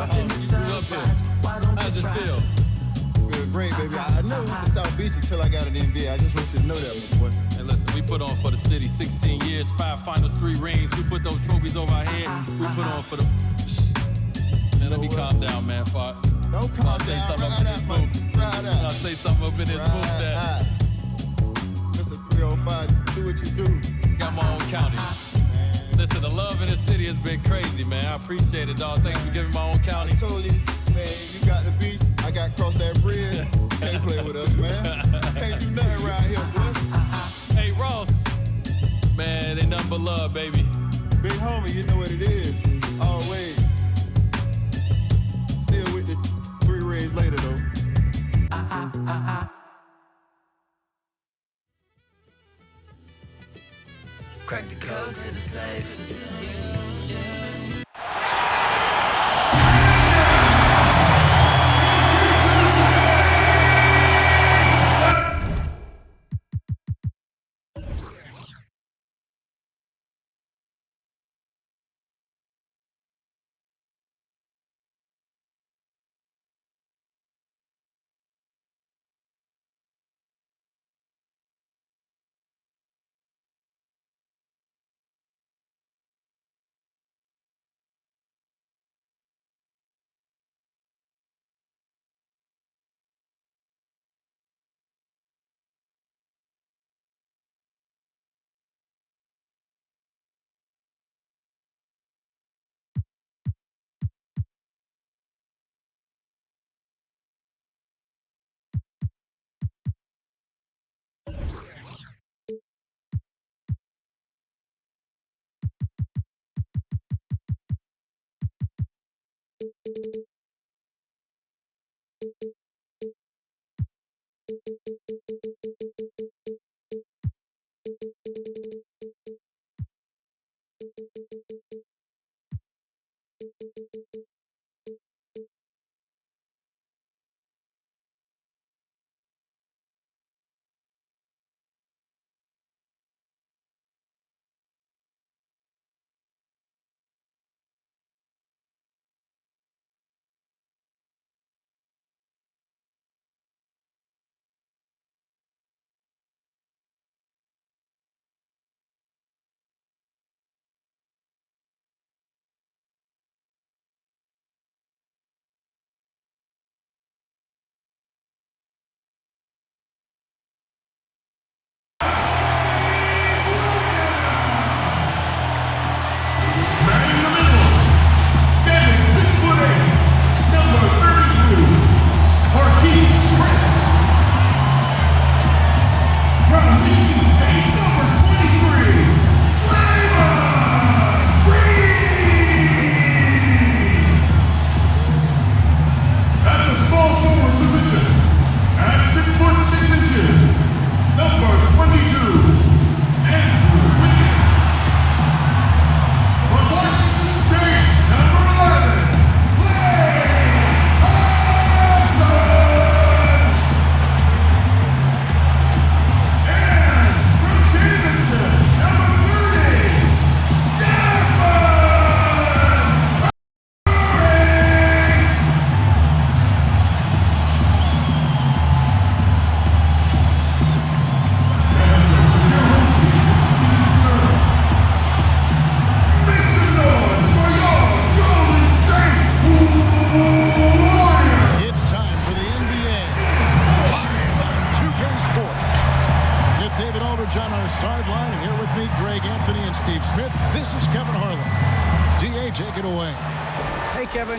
watching you up here. How's it feel? Feel great, baby. I know the South Beach until I got in the NBA. I just want you to know that, my boy. Hey, listen, we put on for the city 16 years, 5 finals, 3 rings. We put those trophies over our head. We put on for the... Man, let me calm down, man. Don't calm I'll say something up in this booth. I'll say something up in this booth that... Mr. 305, do what you do. Got my own county. Listen, the love in this city has been crazy, man. I appreciate it, dog. Thanks for giving my own county. I told you, man, you got the beach. I got to cross that bridge. Can't play with us, man. Can't do nothing around here, boy. Hey, Ross. Man, they nothing but love, baby. Big homie, you know what it is. Always. Still with the 3 rings later, though. Crack the code to the safe.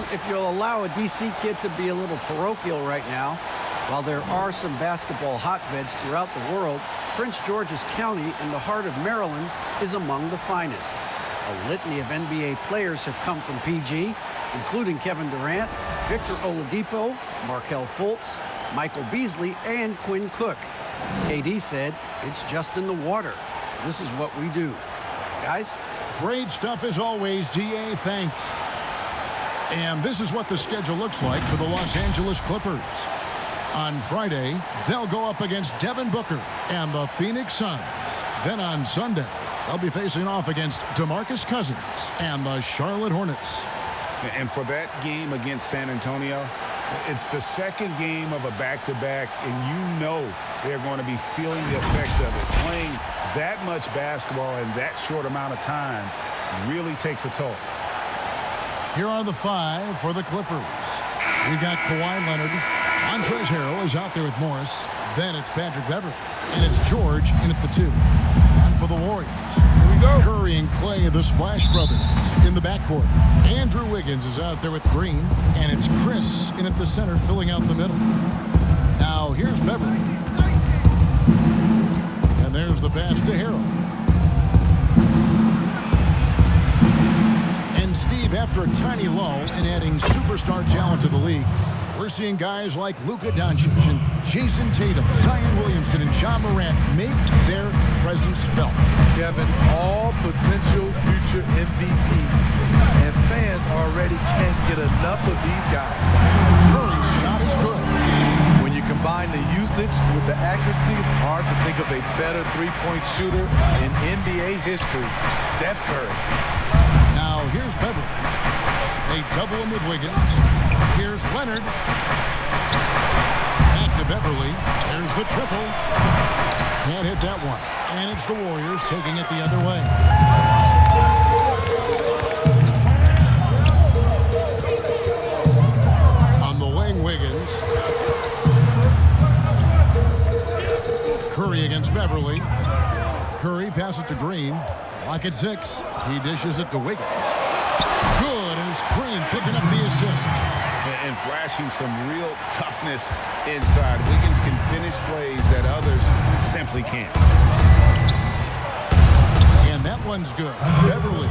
If you'll allow a DC kid to be a little parochial right now, while there are some basketball hotbeds throughout the world, Prince George's County in the heart of Maryland is among the finest. A litany of NBA players have come from PG, including Kevin Durant, Victor Oladipo, Markelle Fultz, Michael Beasley, and Quinn Cook. KD said, "It's just in the water. This is what we do." Guys? Great stuff as always, GA. Thanks. And this is what the schedule looks like for the Los Angeles Clippers. On Friday, they'll go up against Devin Booker and the Phoenix Suns. Then on Sunday, they'll be facing off against DeMarcus Cousins and the Charlotte Hornets. And for that game against San Antonio, it's the second game of a back-to-back, and you know they're going to be feeling the effects of it. Playing that much basketball in that short amount of time really takes a toll. Here are the 5 for the Clippers. We got Kawhi Leonard. Montrezl Harrell is out there with Morris. Then it's Patrick Beverley. And it's George in at the 2. And for the Warriors, here we go. Curry and Clay, the Splash Brothers, in the backcourt. Andrew Wiggins is out there with Green. And it's Chris in at the center, filling out the middle. Now here's Beverley. And there's the pass to Harrell. And Steve, after a tiny lull in adding superstar talent to the league, we're seeing guys like Luka Doncic and Jason Tatum, Zion Williamson, and Ja Morant make their presence felt. Kevin, all potential future MVPs, and fans already can't get enough of these guys. Curry's shot is good. When you combine the usage with the accuracy, hard to think of a better three-point shooter in NBA history. Steph Curry. Now here's Beverley. They double him with Wiggins. Here's Leonard. Back to Beverley. There's the triple. Can't hit that one. And it's the Warriors taking it the other way. On the wing, Wiggins. Curry against Beverley. Curry passes to Green. Clock at 6. He dishes it to Wiggins. Good, and it's Green picking up the assist. And flashing some real toughness inside. Wiggins can finish plays that others simply can't. And that one's good. Beverley.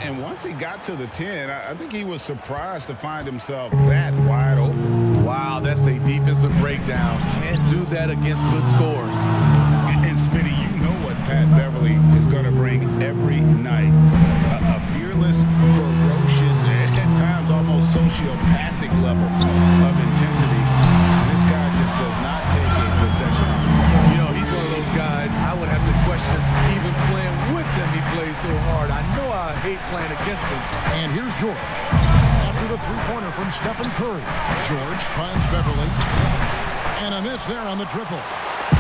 And once he got to the 10, I think he was surprised to find himself that wide open. Wow, that's a defensive breakdown. Can't do that against good scores. And Smitty, you know what Pat Beverley is going to bring every night. A fearless, ferocious, and at times almost sociopathic level of intensity. And this guy just does not take a possession. You know, he's one of those guys I would have to question even playing with him. He plays so hard. I know I hate playing against him. And here's George. After the three-pointer from Stephen Curry. George finds Beverley. And a miss there on the triple.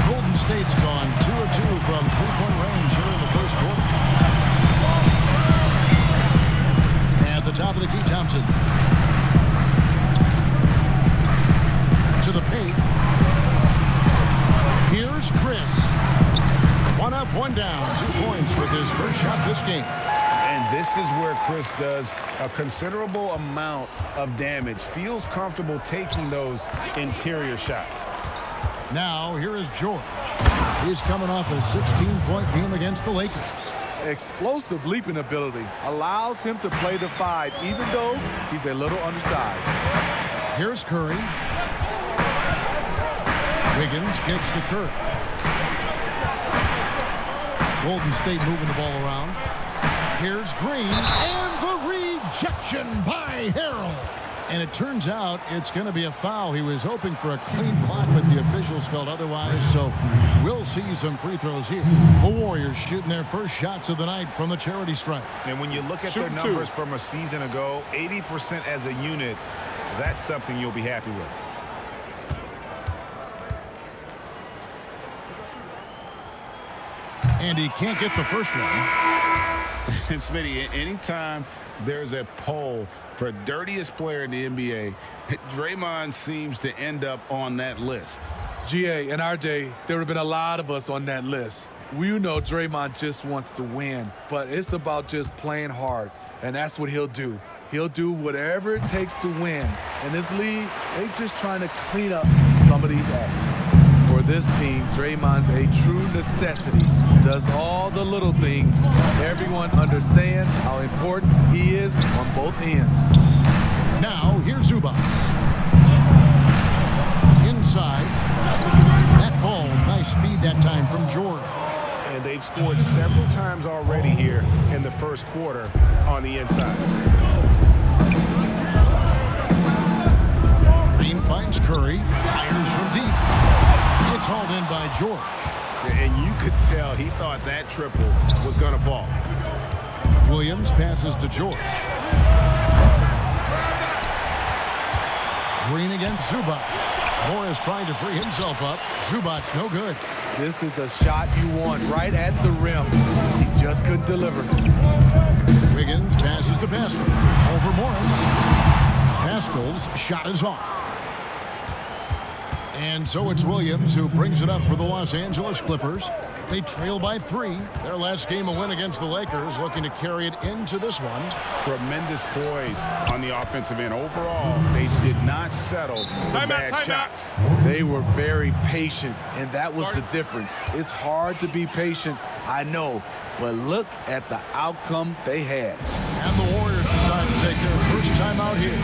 Golden State's gone 2 of 2 from three-point range here in the first quarter. At the top of the key, Thompson. To the paint. Here's Chris. 1 up, 1 down. 2 points with his first shot this game. And this is where Chris does a considerable amount of damage. Feels comfortable taking those interior shots. Now, here is George. He's coming off a 16-point game against the Lakers. Explosive leaping ability allows him to play the 5, even though he's a little undersized. Here's Curry. Wiggins gets to Curry. Golden State moving the ball around. Here's Green. And the rejection by Harrell. And it turns out it's going to be a foul. He was hoping for a clean block, but the officials felt otherwise. So we'll see some free throws here. The Warriors shooting their first shots of the night from the charity stripe. And when you look at their numbers from a season ago, 80% as a unit, that's something you'll be happy with. And he can't get the first one. And Smitty, anytime there's a poll for dirtiest player in the NBA, Draymond seems to end up on that list. GA, in our day, there would have been a lot of us on that list. We know Draymond just wants to win, but it's about just playing hard, and that's what he'll do. He'll do whatever it takes to win. In this league, they're just trying to clean up some of these acts. For this team, Draymond's a true necessity. Does all the little things. Everyone understands how important he is on both ends. Now, here's Zubac. Inside. That ball's nice feed that time from George. And they've scored several times already here in the first quarter on the inside. Green finds Curry. Fires from deep. It's hauled in by George. And you could tell he thought that triple was going to fall. Williams passes to George. Green against Zubac. Morris trying to free himself up. Zubac's no good. This is the shot you want right at the rim. He just couldn't deliver. Wiggins passes to Pascal. Over Morris. Pascal's shot is off. And so it's Williams who brings it up for the Los Angeles Clippers. They trail by 3. Their last game a win against the Lakers, looking to carry it into this one. Tremendous poise on the offensive end. Overall, they did not settle for bad shots. They were very patient, and that was the difference. It's hard to be patient, I know, but look at the outcome they had. And the Warriors decide to take their first time out here.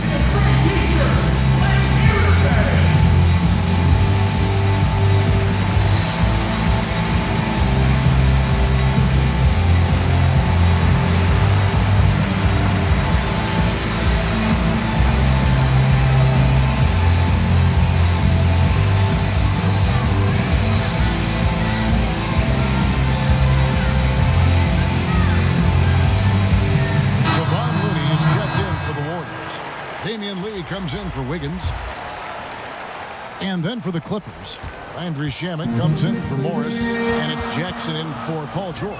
Comes in for Wiggins. And then for the Clippers, Landry Shamet comes in for Morris, and it's Jackson in for Paul George.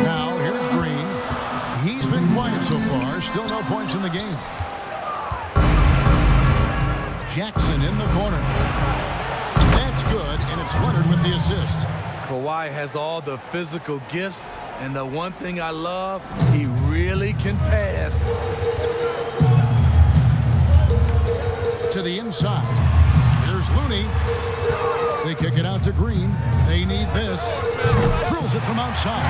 Now, here's Green. He's been quiet so far, still no points in the game. Jackson in the corner. That's good, and it's Leonard with the assist. Kawhi has all the physical gifts, and the one thing I love, he really can pass. To the inside. Here's Looney. They kick it out to Green. They need this. Drills it from outside.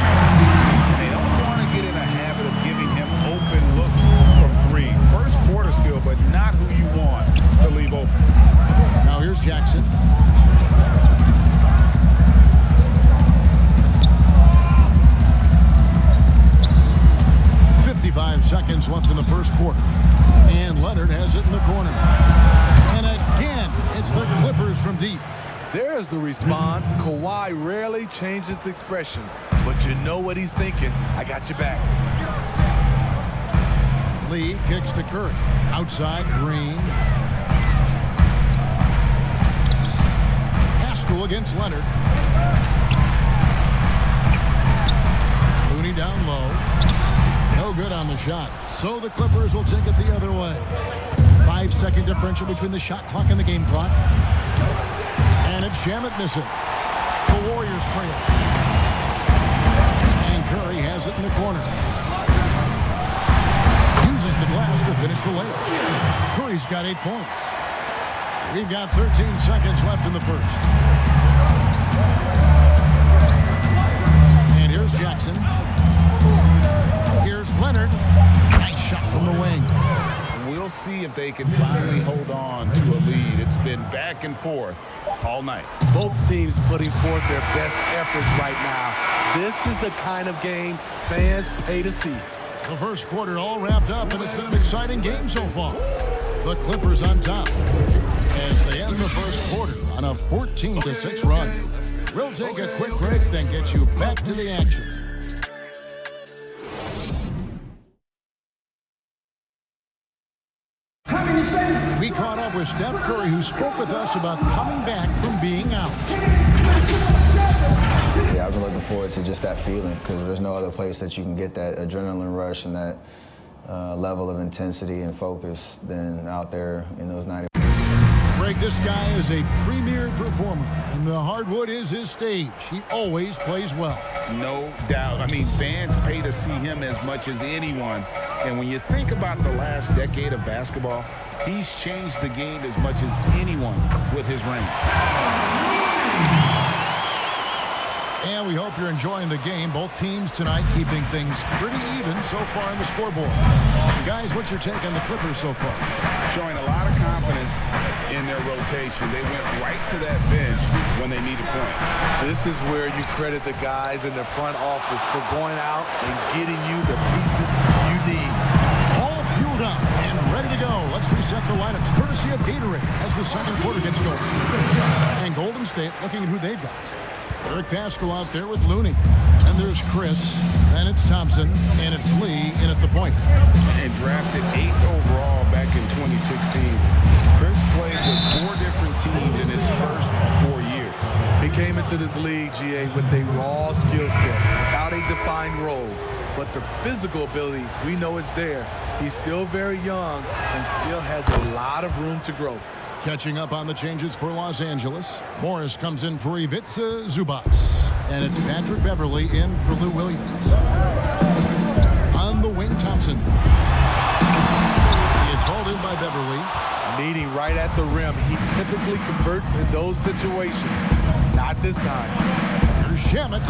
They don't want to get in a habit of giving him open looks from 3. First quarter still, but not who you want to leave open. Now here's Jackson. Seconds left in the first quarter. And Leonard has it in the corner. And again, it's the Clippers from deep. There's the response. Kawhi rarely changes expression, but you know what he's thinking. I got your back. Lee kicks to Curry. Outside, Green. Pascal against Leonard. Looney down low. No good on the shot. So the Clippers will take it the other way. 5-second differential between the shot clock and the game clock. And it's Shamet missing. The Warriors trail. And Curry has it in the corner. Uses the glass to finish the layup. Curry's got 8 points. We've got 13 seconds left in the first. And here's Jackson. Here's Leonard. Nice shot from the wing. We'll see if they can finally hold on to a lead. It's been back and forth all night. Both teams putting forth their best efforts right now. This is the kind of game fans pay to see. The first quarter all wrapped up, and it's been an exciting game so far. The Clippers on top as they end the first quarter on a 14-6 run. We'll take a quick break, then get you back to the action. We caught up with Steph Curry, who spoke with us about coming back from being out. Yeah, I've been looking forward to just that feeling because there's no other place that you can get that adrenaline rush and that level of intensity and focus than out there in those 90. Greg, this guy is a premier performer, and the hardwood is his stage. He always plays well. No doubt. I mean, fans pay to see him as much as anyone. And when you think about the last decade of basketball, he's changed the game as much as anyone with his range. And we hope you're enjoying the game. Both teams tonight keeping things pretty even so far on the scoreboard. Guys, what's your take on the Clippers so far? Showing a lot of confidence in their rotation. They went right to that bench when they needed points. This is where you credit the guys in the front office for going out and getting you the pieces you need. All fueled up and ready to go. Let's reset the lineups courtesy of Gatorade as the second quarter gets going. And Golden State looking at who they've got. Eric Pascal out there with Looney. And there's Chris. Then it's Thompson. And it's Lee in at the point. And drafted 8th overall back in 2016. Chris with 4 different teams in his first 4 years. He came into this league, GA, with a raw skill set, without a defined role. But the physical ability, we know it's there. He's still very young and still has a lot of room to grow. Catching up on the changes for Los Angeles. Morris comes in for Ivica Zubac. And it's Patrick Beverley in for Lou Williams. On the wing, Thompson. It's hauled in by Beverley. Meeting right at the rim. He typically converts in those situations. Not this time. Here's Shamet.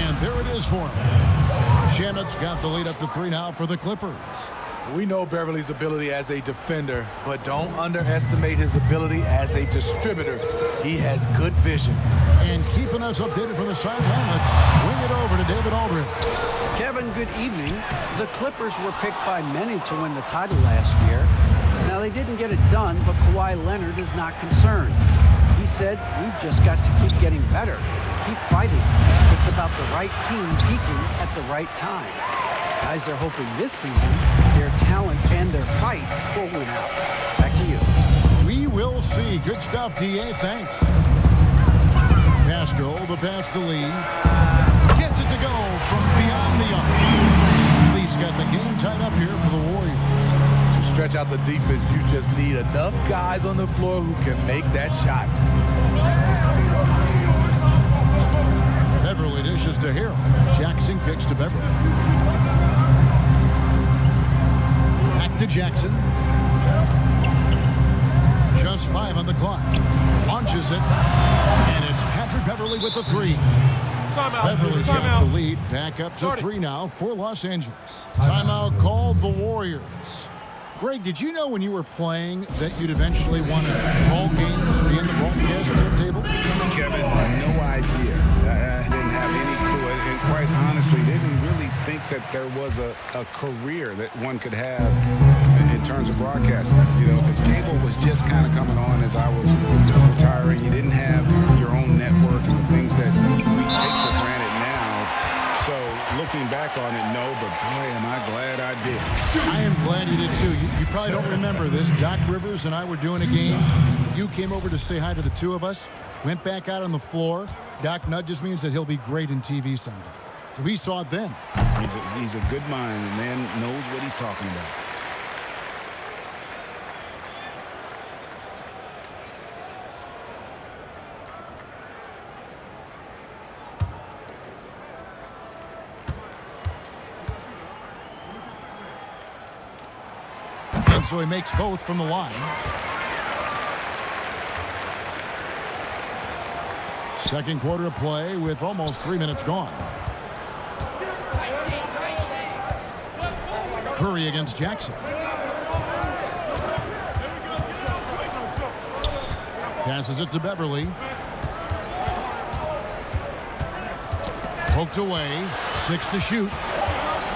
And there it is for him. Shamet's got the lead up to 3 now for the Clippers. We know Beverly's ability as a defender, but don't underestimate his ability as a distributor. He has good vision. And keeping us updated from the sideline, let's swing it over to David Aldridge. Kevin, good evening. The Clippers were picked by many to win the title last year. Now, they didn't get it done, but Kawhi Leonard is not concerned. He said, "We've just got to keep getting better, keep fighting. It's about the right team peaking at the right time." Guys are hoping this season their talent and their fight will win out. Back to you. We will see. Good stuff, D.A. Thanks. Pascal, the pass to Lee. Gets it to go from beyond the arc. Lee's got the game tied up here for the Warriors. To stretch out the defense, you just need enough guys on the floor who can make that shot. Beverly dishes to Harrell. Jackson kicks to Beverly. Back to Jackson. Just 5 on the clock. Launches it. And it's Patrick Beverly with the 3. Beverly's got the lead. Back up to 3 now for Los Angeles. Timeout called the Warriors. Greg, did you know when you were playing that you'd eventually want to call games, be in the broadcast table? Kevin, no idea. I didn't have any clue. And quite honestly, didn't really think that there was a career that one could have in terms of broadcasting. You know, because cable was just kind of coming on as I was retiring. You didn't have your own network and the things that we take for granted now. So looking back on it, no, but boy, am I glad I did. I am glad you did too. You probably don't remember this. Doc Rivers and I were doing a game. You came over to say hi to the two of us. Went back out on the floor. Doc nudges me and said he'll be great in TV someday. So we saw it then. He's a good mind. The man knows what he's talking about. And so he makes both from the line. Second quarter of play with almost 3 minutes gone. Curry against Jackson. Passes it to Beverly. Poked away. 6 to shoot.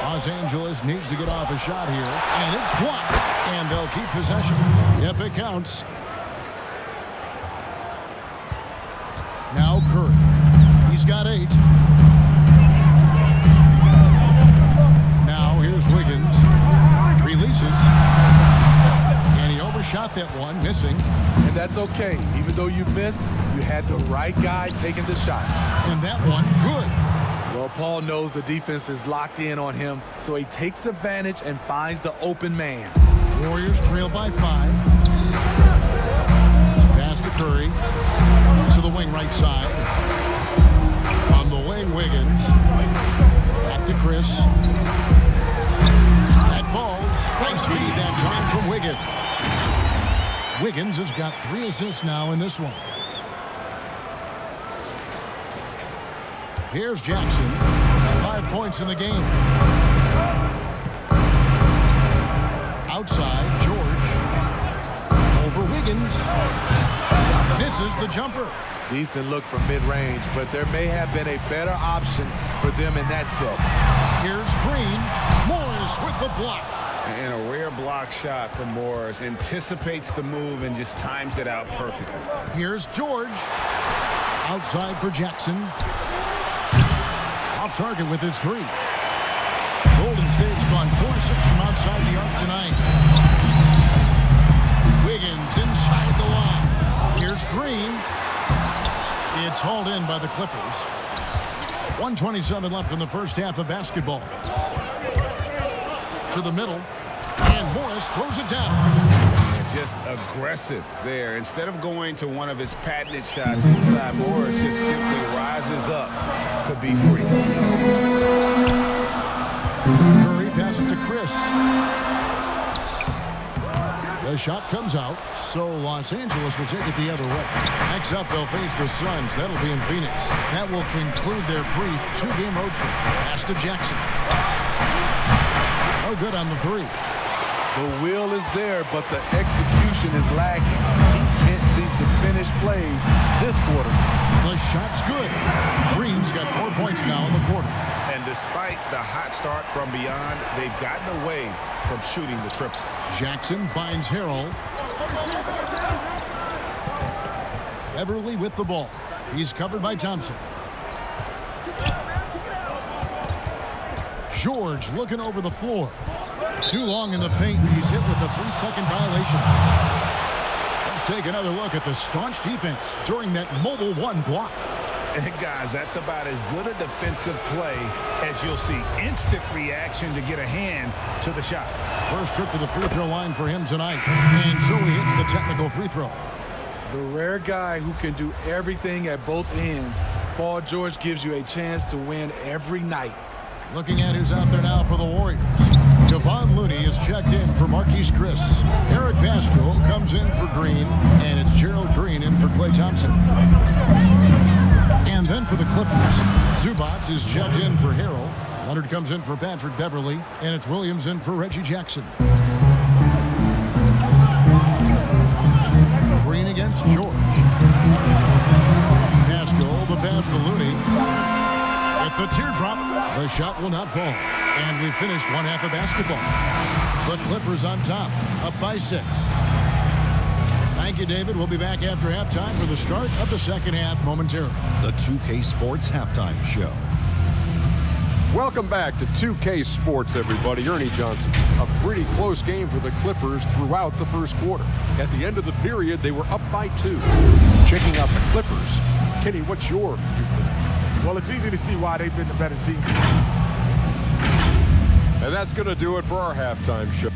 Los Angeles needs to get off a shot here. And it's blocked. And they'll keep possession. Yep, it counts. Now Curry. He's got 8. Now here's Wiggins. Releases. And he overshot that one, missing. And that's okay. Even though you miss, you had the right guy taking the shot. And that one, good. Well, Paul knows the defense is locked in on him, so he takes advantage and finds the open man. Warriors trail by 5. Pass to Curry. To the wing right side. On the wing, Wiggins. Back to Chris. That falls. Nice feed that time from Wiggins. Wiggins has got 3 assists now in this one. Here's Jackson. 5 points in the game. Outside, George. Over Wiggins. Misses the jumper. Decent look from mid-range, but there may have been a better option for them in that set. Here's Green. Morris with the block. And a rare block shot from Morris. Anticipates the move and just times it out perfectly. Here's George. Outside for Jackson. Off target with his 3. Golden State's gone 4-6 from outside the arc tonight. Wiggins inside the by the Clippers. 1:27 left in the first half of basketball. To the middle, and Morris throws it down. Just aggressive there. Instead of going to one of his patented shots inside, Morris just simply rises up to be free. Curry passes to Chris. The shot comes out, so Los Angeles will take it the other way. Next up, they'll face the Suns. That'll be in Phoenix. That will conclude their brief two-game road trip. Pass to Jackson. Oh, good on the three. The will is there, but the execution is lacking. He can't seem to finish plays this quarter. The shot's good. Green's got 4 points now in the quarter. And despite the hot start from beyond, they've gotten away from shooting the triple. Jackson finds Harrell. Beverly with the ball. He's covered by Thompson. George looking over the floor. Too long in the paint. He's hit with a 3-second violation. Let's take another look at the staunch defense during that mobile one block. And guys, that's about as good a defensive play as you'll see. Instant reaction to get a hand to the shot. First trip to the free throw line for him tonight. And so he hits the technical free throw. The rare guy who can do everything at both ends. Paul George gives you a chance to win every night. Looking at who's out there now for the Warriors. Kevon Looney is checked in for Marquise Chris. Eric Pascal comes in for Green, and it's Gerald Green in for Klay Thompson. And then for the Clippers, Zubac is checked in for Harrell. Leonard comes in for Patrick Beverly, and it's Williams in for Reggie Jackson. Green against George. Pascal, the pass to Looney. At the teardrop, the shot will not fall. And we finish one half of basketball. The Clippers on top, up by 6. Thank you, David. We'll be back after halftime for the start of the second half momentarily. The 2K Sports Halftime Show. Welcome back to 2K Sports, everybody. Ernie Johnson. A pretty close game for the Clippers throughout the first quarter. At the end of the period, they were up by 2. Checking out the Clippers. Kenny, what's your view? Well, it's easy to see why they've been the better team. And that's going to do it for our halftime show.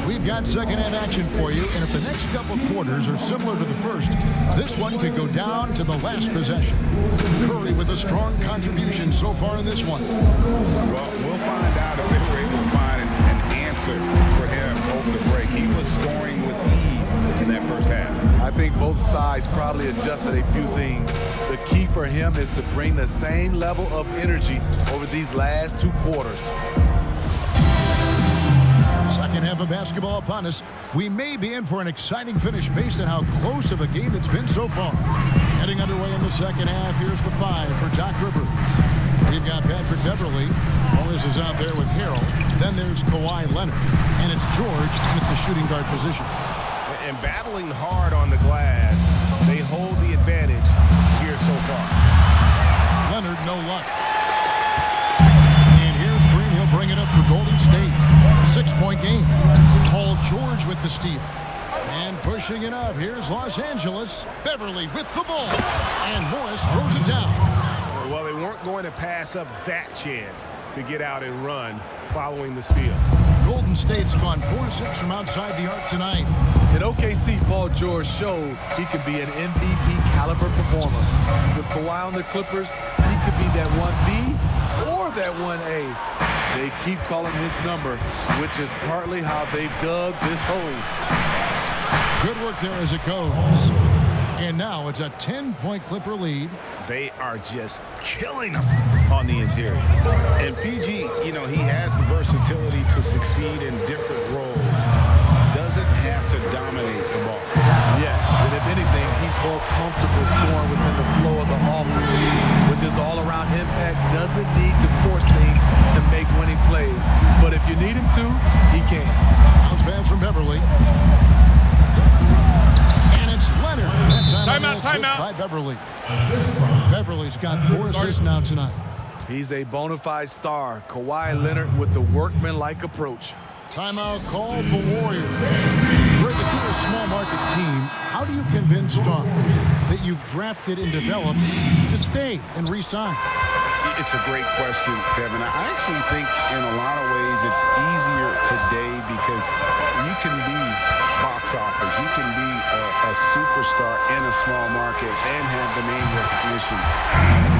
We've got second half action for you, and if the next couple quarters are similar to the first, this one could go down to the last possession. Curry with a strong contribution so far in this one. Well, we'll find out if they were able to find an answer for him over the break. He was scoring with ease in that first half. I think both sides probably adjusted a few things. The key for him is to bring the same level of energy over these last 2 quarters. Second half of basketball upon us. We may be in for an exciting finish based on how close of a game it's been so far. Heading underway in the second half, here's the 5 for Doc Rivers. We've got Patrick Beverly. Morris is out there with Harrell. Then there's Kawhi Leonard. And it's George in at the shooting guard position. And battling hard on the glass, they hold the advantage here so far. Leonard, no luck. And here's Green. He'll bring it up for Golden State. 6-point game. Paul George with the steal. And pushing it up, here's Los Angeles. Beverly with the ball. And Morris throws it down. Well, they weren't going to pass up that chance to get out and run following the steal. Golden State's gone 4-6 from outside the arc tonight. In OKC, Paul George showed he could be an MVP caliber performer. With Kawhi on the Clippers, he could be that 1B or that 1A. They keep calling his number, which is partly how they've dug this hole. Good work there as it goes. And now it's a 10-point Clipper lead. They are just killing them on the interior. And PG, you know, he has the versatility to succeed in different roles. Doesn't have to dominate the ball. Yes, and if anything, he's more comfortable scoring within the flow of the offense. With his all-around impact, doesn't need to force things to make winning plays. But if you need him to, he can. Bounce pass from Beverly. And it's Leonard. That time Timeout. by Beverly. Beverly's got 4 assists now tonight. He's a bona fide star. Kawhi Leonard with the workman-like approach. Timeout called the Warriors. Greg, if you're a small market team, how do you convince stars that you've drafted and developed to stay and re-sign? It's a great question, Kevin. I actually think in a lot of ways it's easier today because you can be box office. You can be a superstar in a small market and have the name recognition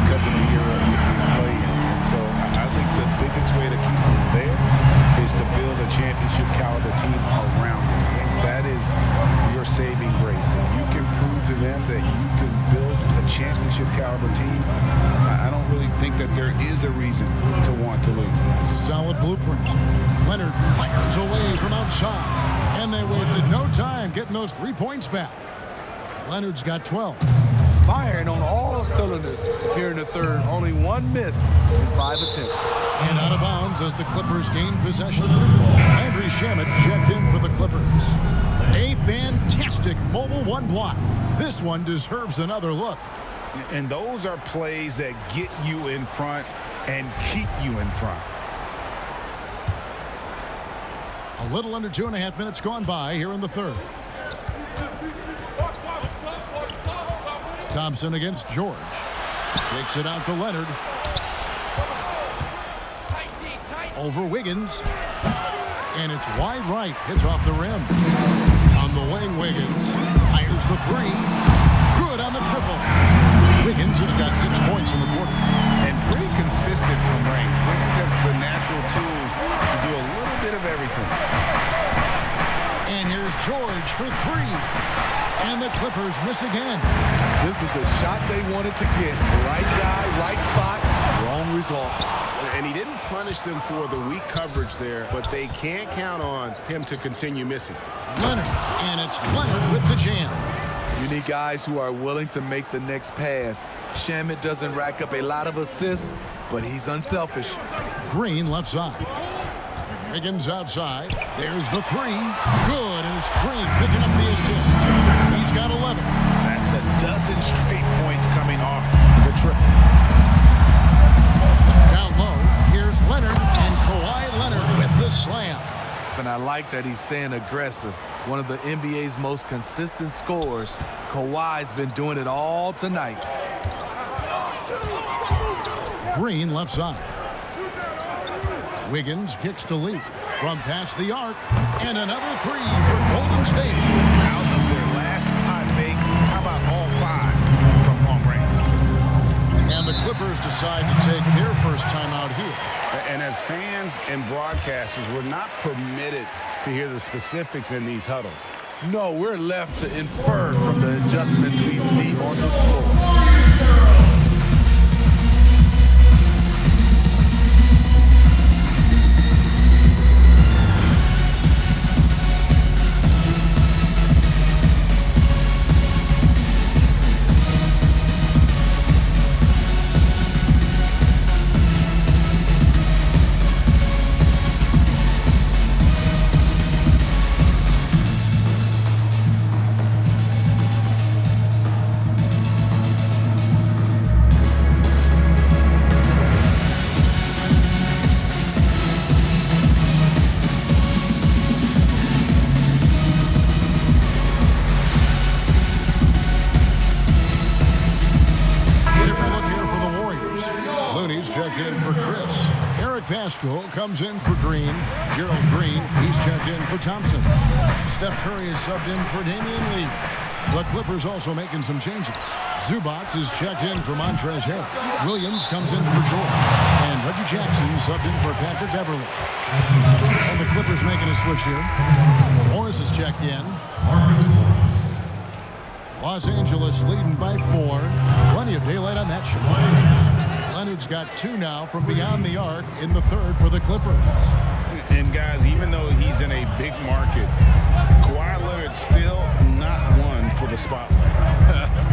because of the era you play in. And so I think the biggest way to keep them there is to build a championship caliber team around them. I think that is your saving grace. If you can prove to them that you can build a championship caliber team, I don't really think that there is a reason to want to leave. It's a solid blueprint. Leonard fires away from outside, and they wasted no time getting those 3 points back. Leonard's got 12. Firing on all cylinders here in the third. Only one miss in 5 attempts. And out of bounds as the Clippers gain possession. Landry Shamet checked in for the Clippers. A fantastic mobile one block. This one deserves another look. And those are plays that get you in front and keep you in front. A little under 2.5 minutes gone by here in the third. Thompson against George. Takes it out to Leonard. Over Wiggins. And it's wide right. Hits off the rim. On the wing, Wiggins fires the three. Good on the triple. Wiggins has got 6 points in the quarter. And pretty consistent from range. Wiggins has the natural tools to do a little bit of everything. And here's George for three. And the Clippers miss again. This is the shot they wanted to get. Right guy, right spot, wrong result. And he didn't punish them for the weak coverage there, but they can't count on him to continue missing. Leonard, and it's Leonard with the jam. You need guys who are willing to make the next pass. Shamet doesn't rack up a lot of assists, but he's unselfish. Green left side. Wiggins outside. There's the three. Good, and it's Green picking up the assist. He's got 11. That's a dozen straight points coming off the triple. Down low, here's Leonard, and Kawhi Leonard with the slam. And I like that he's staying aggressive. One of the NBA's most consistent scorers. Kawhi's been doing it all tonight. Green left side. Wiggins kicks to lead from past the arc, and another three for Golden State. Out of their last 5 makes, how about all 5 from long range? And the Clippers decide to take their first timeout here. And as fans and broadcasters, we're not permitted to hear the specifics in these huddles. No, we're left to infer from the adjustments we see on the floor. Comes in for Green. Gerald Green, he's checked in for Thompson. Steph Curry is subbed in for Damian Lee. The Clippers also making some changes. Zubac is checked in for Montrezl Harrell. Williams comes in for George. And Reggie Jackson subbed in for Patrick Beverly. And the Clippers making a switch here. Morris is checked in. Los Angeles leading by 4. Plenty of daylight on that shot. Leonard's got 2 now from beyond the arc in the third for the Clippers. And guys, even though he's in a big market, Kawhi Leonard's still not one for the spotlight.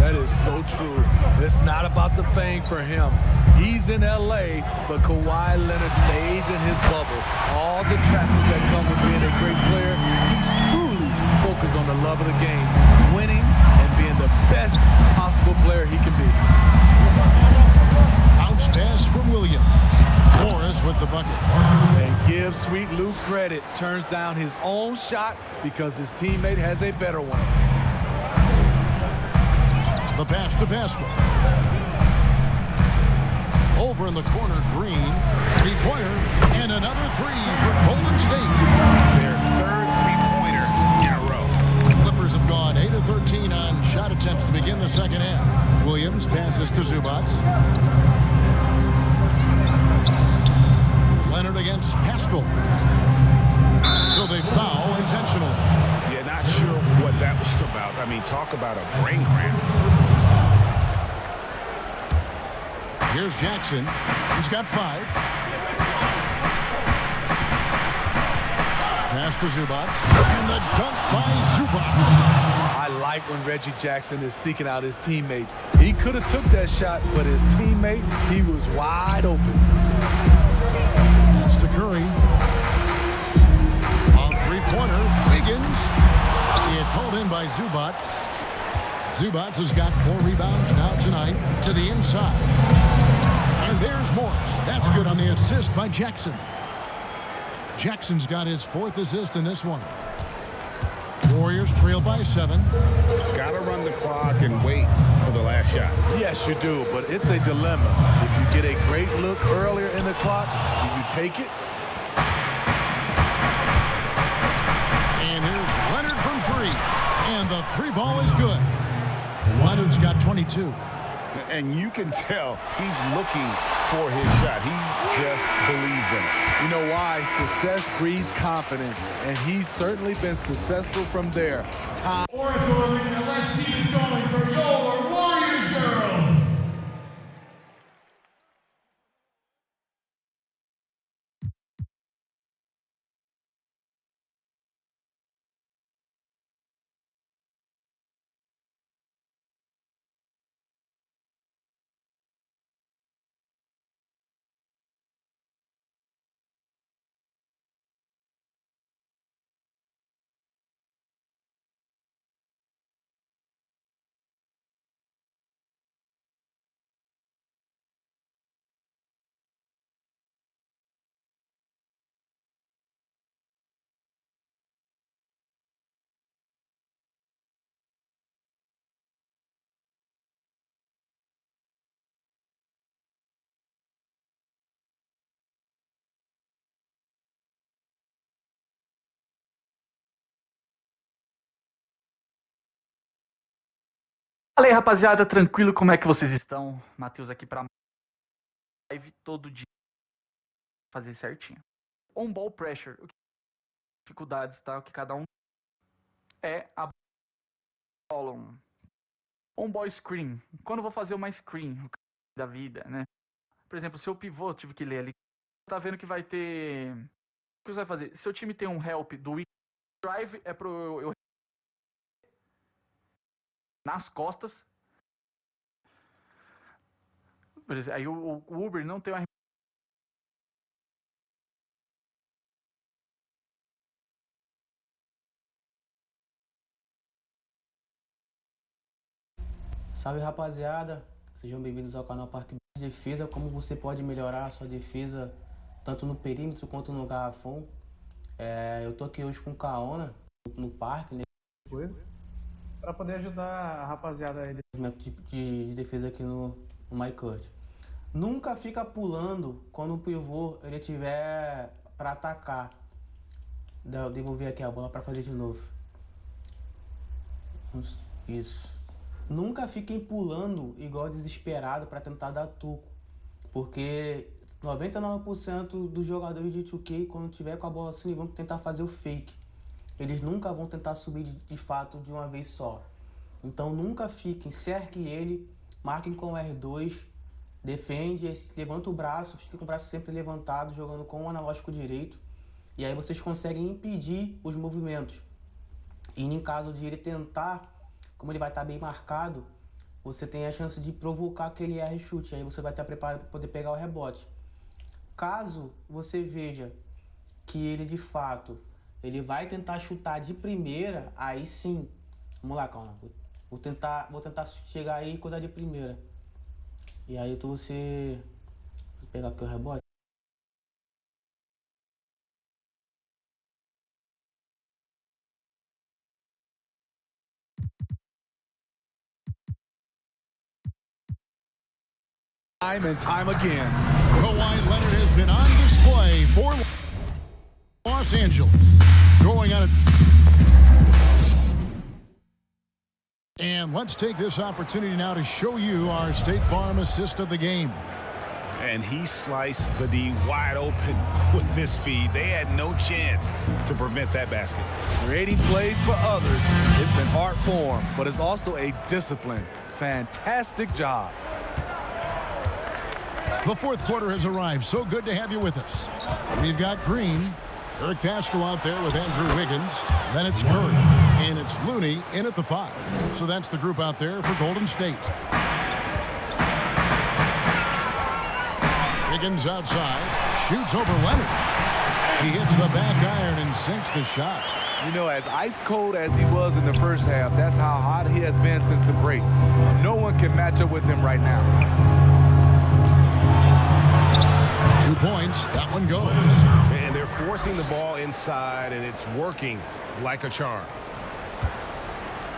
That is so true. It's not about the fame for him. He's in LA, but Kawhi Leonard stays in his bubble. All the trappings that come with being a great player, he's truly focused on the love of the game, winning and being the best possible player he can be. Pass from Williams. bucket. And give Sweet Luke credit. Turns down his own shot because his teammate has a better one. The pass to Pascal. Over in the corner, Green. Three-pointer. And another three for Golden State. Their third three-pointer in a row. The Clippers have gone 8 of 13 on shot attempts to begin the second half. Williams passes to Zubac. Leonard against Pascal. So they foul intentionally. Yeah, not sure what that was about. I mean, talk about a brain cramp. Here's Jackson. He's got 5. Pass to Zubac. And the dunk by Zubac. I like when Reggie Jackson is seeking out his teammates. He could have took that shot, but his teammate, he was wide open. That's to Curry. A three-pointer. Wiggins. It's hauled in by Zubac. Zubac has got 4 rebounds now tonight to the inside. And there's Morris. That's good on the assist by Jackson. Jackson's got his 4th assist in this one. Warriors trail by 7. Got to run the clock and wait for the last shot. Yes, you do, but it's a dilemma. If you get a great look earlier in the clock, do you take it? And here's Leonard from 3. And the 3 ball is good. Leonard's got 22. And you can tell he's looking for his shot. He just believes in it. You know why? Success breeds confidence, and he's certainly been successful from there. Oracle Arena, let's keep it going for your Warriors girls. Fala aí, rapaziada, tranquilo? Como é que vocês estão? Matheus aqui para live todo dia, fazer certinho. On ball pressure, dificuldades, tá? O que cada um é a column. On ball screen, quando eu vou fazer uma screen da vida, né? Por exemplo, se eu pivô, tive que ler ali, tá vendo que vai ter. O que você vai fazer? Se o time tem um help do drive, é pro eu nas costas. Por exemplo, aí o Uber não tem uma. Salve, rapaziada, sejam bem-vindos ao canal Parque de Defesa. Como você pode melhorar a sua defesa tanto no perímetro quanto no garrafão. Eu tô aqui hoje com o Kaona no parque, né? Para poder ajudar a rapaziada aí. De defesa aqui no MyCut. Nunca fica pulando quando o pivô ele tiver para atacar. Devolver aqui a bola para fazer de novo. Isso. Nunca fiquem pulando igual desesperado para tentar dar tuco. Porque 99% dos jogadores de 2K, quando tiver com a bola assim, vão tentar fazer o fake. Eles nunca vão tentar subir de fato de uma vez só. Então nunca fiquem, cerquem ele, marquem com o R2, defende, levanta o braço, fica com o braço sempre levantado, jogando com o analógico direito. E aí vocês conseguem impedir os movimentos. E em caso de ele tentar, como ele vai estar bem marcado, você tem a chance de provocar aquele R chute. Aí você vai estar preparado para poder pegar o rebote. Caso você veja que ele de fato ele vai tentar chutar de primeira, aí sim. Vamos lá, calma. Vou tentar chegar aí e coisa de primeira. E aí você... Vou pegar aqui o rebote. time and time again. Kawhi Leonard has been on display for Los Angeles. Going on and let's take this opportunity now to show you our State Farm assist of the game. And he sliced the D wide open with this feed. They had no chance to prevent that basket. Creating plays for others, it's an art form, but it's also a discipline. Fantastic job. The fourth quarter has arrived. So good to have you with us. We've got Green, Eric Paschal out there with Andrew Wiggins. Then it's Curry, and it's Looney in at the 5. So that's the group out there for Golden State. Wiggins outside, shoots over Leonard. He hits the back iron and sinks the shot. You know, as ice cold as he was in the first half, that's how hot he has been since the break. No one can match up with him right now. 2 points, that one goes. And they're forcing the ball inside, and it's working like a charm.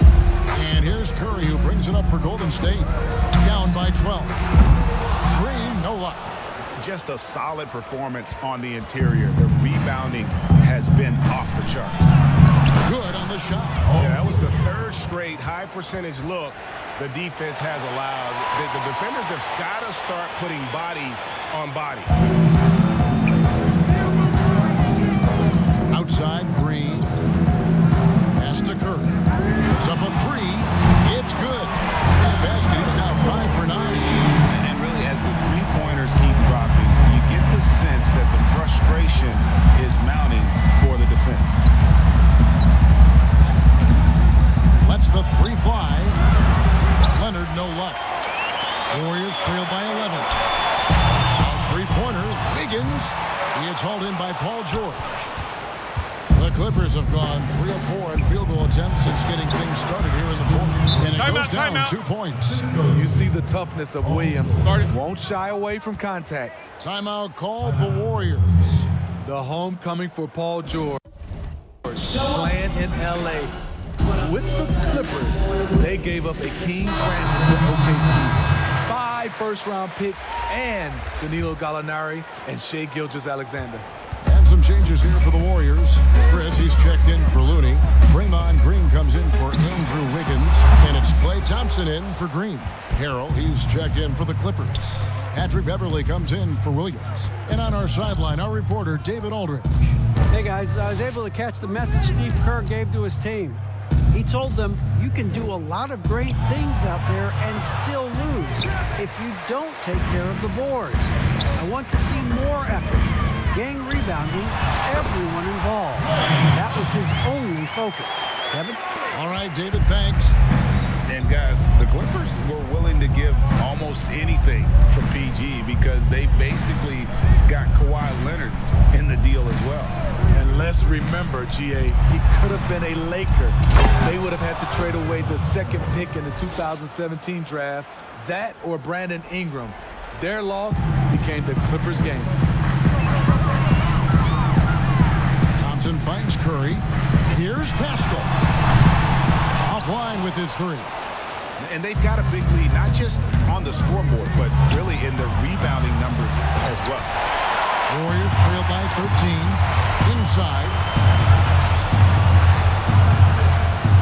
And here's Curry, who brings it up for Golden State. Down by 12. Green, no luck. Just a solid performance on the interior. The rebounding has been off the charts. Good on the shot. Yeah, that was the third straight high percentage look the defense has allowed. The defenders have got to start putting bodies on bodies. Outside, Green. Pass to Curry. It's up a 3. It's good. The basket is now 5 for 9. And really, as the three-pointers keep dropping, you get the sense that the frustration is mounting for the defense. Lets the 3 fly. Leonard, no luck. Warriors trail by 11. Three-pointer, Wiggins. He is hauled in by Paul George. The Clippers have gone 3 of 4 in field goal attempts since getting things started here in the fourth. And it goes down 2 points. You see the toughness of Williams. Won't shy away from contact. Timeout called the Warriors. The homecoming for Paul George. Playing in L.A. With the Clippers, they gave up a Kings ransom to OKC, 5 first-round picks, and Danilo Gallinari and Shai Gilgeous-Alexander. And some changes here for the Warriors. Chris, he's checked in for Looney. Draymond Green comes in for Andrew Wiggins. And it's Klay Thompson in for Green. Harrell, he's checked in for the Clippers. Patrick Beverly comes in for Williams. And on our sideline, our reporter, David Aldridge. Hey, guys, I was able to catch the message Steve Kerr gave to his team. He told them, you can do a lot of great things out there and still lose if you don't take care of the boards. I want to see more effort, gang rebounding, everyone involved. That was his only focus. Kevin? All right, David, thanks. And guys, the Clippers were willing to give almost anything for PG because they basically got Kawhi Leonard in the deal as well. And let's remember, GA, he could have been a Laker. They would have had to trade away the second pick in the 2017 draft, that or Brandon Ingram. Their loss became the Clippers' game. Thompson finds Curry. Here's Paschal. Offline with his 3. And they've got a big lead, not just on the scoreboard, but really in the rebounding numbers as well. Warriors trail by 13. Inside.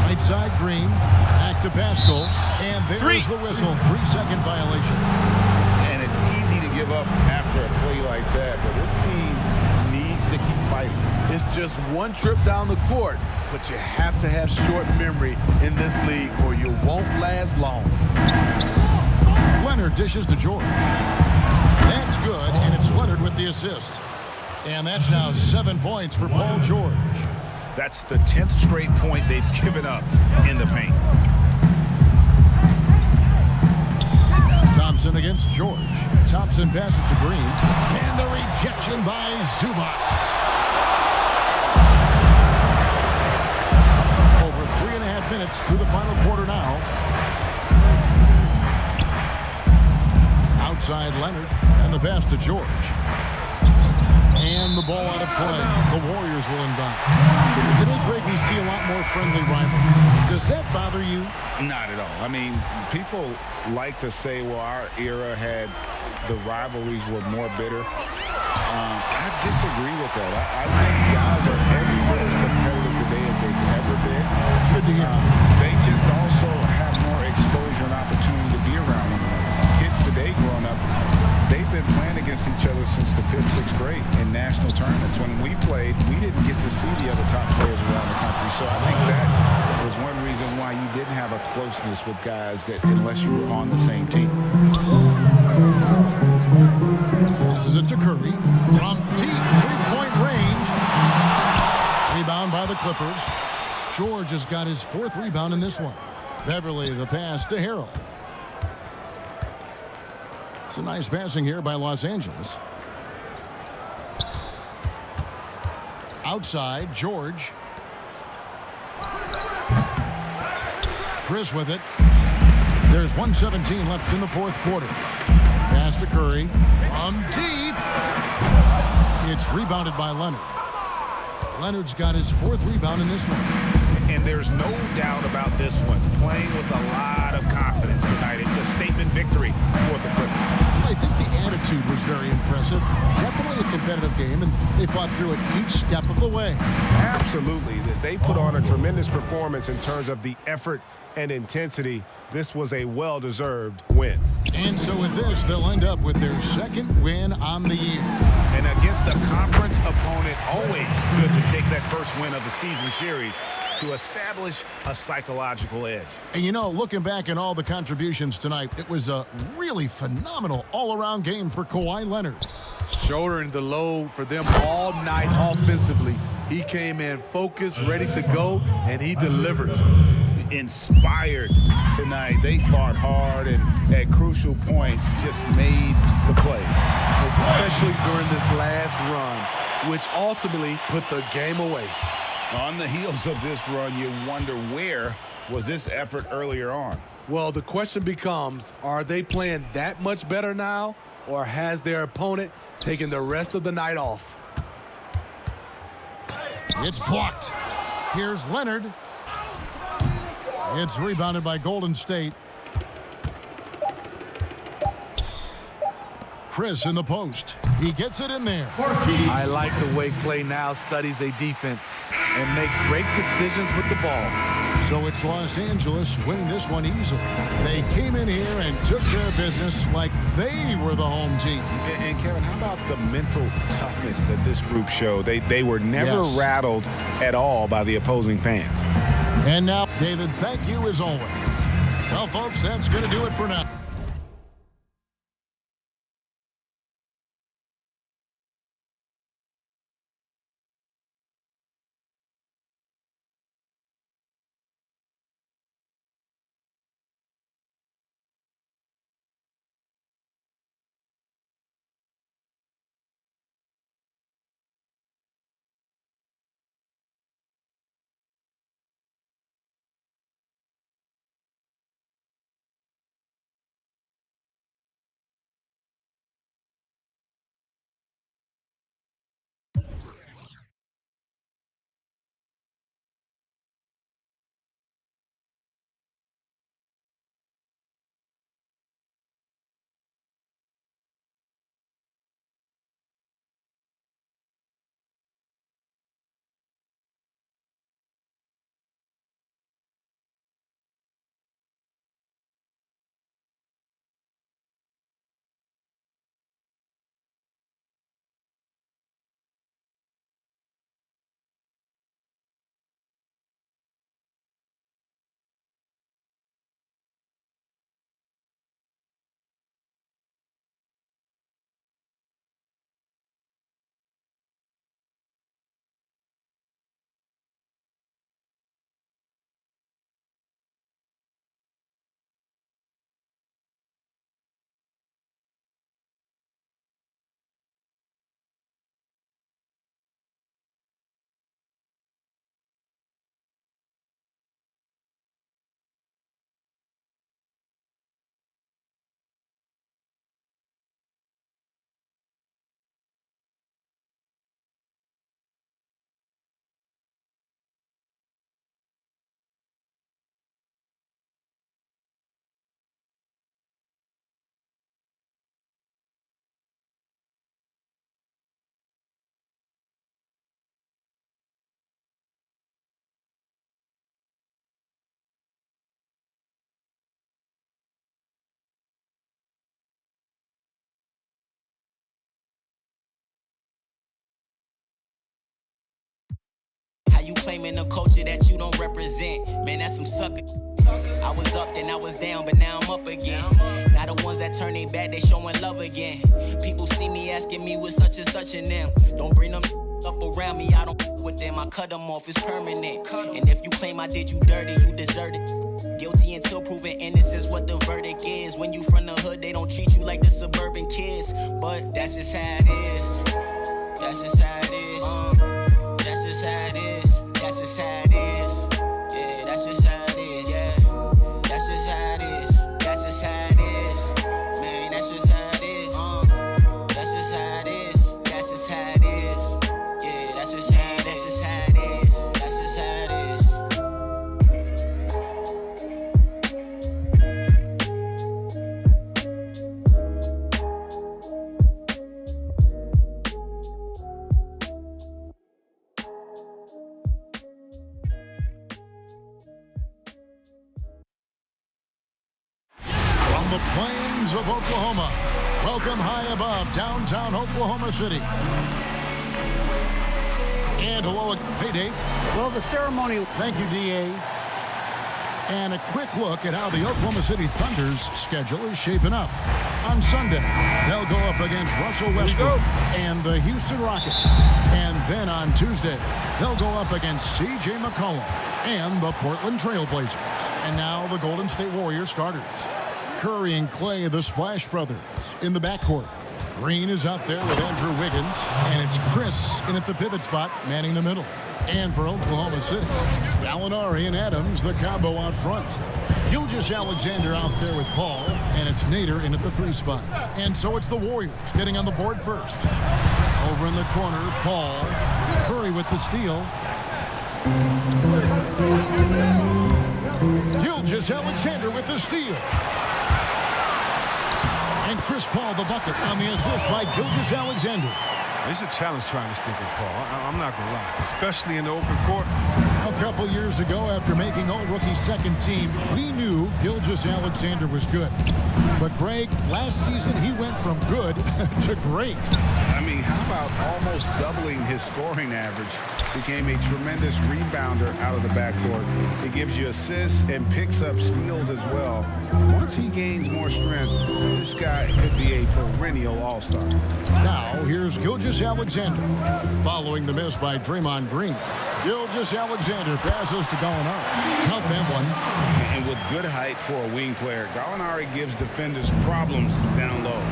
Right side, Green. Back to Paschal. And there's the whistle. 3-second violation. And it's easy to give up after a play like that, but this team needs to keep fighting. It's just one trip down the court, but you have to have short memory in this league or you won't last long. Leonard dishes to George. That's good, and it's Leonard with the assist. And that's now 7 points for Paul George. That's the 10th straight point they've given up in the paint. Thompson against George. Thompson passes to Green. And the rejection by Zubac. Over 3.5 minutes through the final quarter now. Outside Leonard. And the pass to George. And the ball out of play. The Warriors will inbound. Today, Greg, we see a lot more friendly rivalry. Does that bother you? Not at all. I mean, people like to say, well, our era had the rivalries were more bitter. I disagree with that. I think guys are every bit as competitive today as they've ever been. It's good to hear. They just also have more exposure and opportunity to be around one another. Kids today growing up, they've been playing against each other since the 5th, 6th grade in national tournaments. When we played, we didn't get to see the other top players around the country. So I think that was one reason why you didn't have a closeness with guys that unless you were on the same team. Passes it to Curry from deep three-point range. Rebound by the Clippers. George has got his 4th rebound in this one. Beverly, the pass to Harrell. It's a nice passing here by Los Angeles. Outside, George. Chris with it. There's 1:17 left in the 4th quarter. Pass to Curry. From deep. It's rebounded by Leonard. Leonard's got his 4th rebound in this one. And there's no doubt about this one. Playing with a lot of confidence tonight. It's a statement victory for the Clippers. I think the attitude was very impressive. Definitely a competitive game, and they fought through it each step of the way. Absolutely. They put on a tremendous performance in terms of the effort and intensity. This was a well-deserved win. And so with this, they'll end up with their 2nd win on the year. And against a conference opponent, always good to take that first win of the season series to establish a psychological edge. And you know, looking back at all the contributions tonight, it was a really phenomenal all-around game for Kawhi Leonard. Shouldering the load for them all night offensively. He came in focused, ready to go, and he delivered. Inspired tonight. They fought hard and at crucial points just made the play. Especially during this last run, which ultimately put the game away. On the heels of this run, you wonder where was this effort earlier on? Well, the question becomes, are they playing that much better now, or has their opponent taken the rest of the night off? It's blocked. Here's Leonard. It's rebounded by Golden State. Chris in the post. He gets it in there. I like the way Klay now studies a defense and makes great decisions with the ball. So it's Los Angeles winning this one easily. They came in here and took care of business like they were the home team. And Kevin, how about the mental toughness that this group showed? They were never rattled at all by the opposing fans. And now, David, thank you as always. Well, folks, that's going to do it for now. you claiming a culture that you don't represent. Man, that's some sucker. I was up, then I was down, but now I'm up again. Now the ones that turn their back, they showing love again. People see me asking me what's such and such in them. Don't bring them up around me, I don't with them. I cut them off, it's permanent. And if you claim I did you dirty, you deserve it. Guilty until proven innocence, what the verdict is. When you from the hood, they don't treat you like the suburban kids. But that's just how it is. That's just how it is. That's just how it is. That's just how it is. Yeah, that's just how it is. Yeah, that's just how it is. That's just how it is. Man, that's just how it is. That's just how it is. That's just how it is. Yeah, that's just how it is. That's just how it is. That's just how it is. From the plains of Oklahoma, welcome high above downtown Oklahoma City. And hello, hey Dave. Well, the ceremony. Thank you, DA. And a quick look at how the Oklahoma City Thunder's schedule is shaping up. On Sunday, they'll go up against Russell Westbrook and the Houston Rockets. And then on Tuesday, they'll go up against C.J. McCollum and the Portland Trail Blazers. And now the Golden State Warriors starters. Curry and Clay, the Splash Brothers, in the backcourt. Green is out there with Andrew Wiggins, and it's Chris in at the pivot spot, manning the middle. And for Oklahoma City, Gallinari and Adams, the combo out front. Gilgeous-Alexander out there with Paul, and it's Nader in at the 3 spot. And so it's the Warriors getting on the board first. Over in the corner, Paul. Curry with the steal. Gilgeous-Alexander with the steal. And Chris Paul the bucket on the assist by Gilgeous-Alexander. It's a challenge trying to stick with Paul. I'm not going to lie, especially in the open court. A couple years ago, after making All-Rookie second team, we knew Gilgeous-Alexander was good. But, Greg, last season he went from good to great. I mean, how about almost doubling his scoring average? Became a tremendous rebounder out of the backcourt. He gives you assists and picks up steals as well. Once he gains more strength, this guy could be a perennial all-star. Now, here's Gilgeous-Alexander. Following the miss by Draymond Green. Gilgeous-Alexander passes to Gallinari. Count that one. And with good height for a wing player, Gallinari gives defenders problems down low.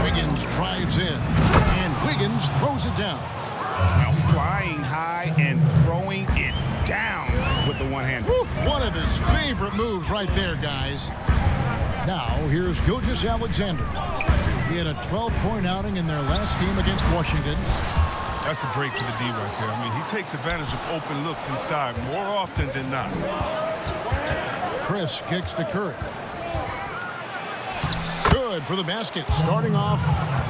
Wiggins drives in, and Wiggins throws it down. Now flying high and throwing it down with the one hand. One of his favorite moves right there, guys. Now, here's Gilgeous-Alexander. He had a 12-point outing in their last game against Washington. That's a break for the D right there. I mean, he takes advantage of open looks inside more often than not. Chris kicks to Curry. Good for the basket. Starting off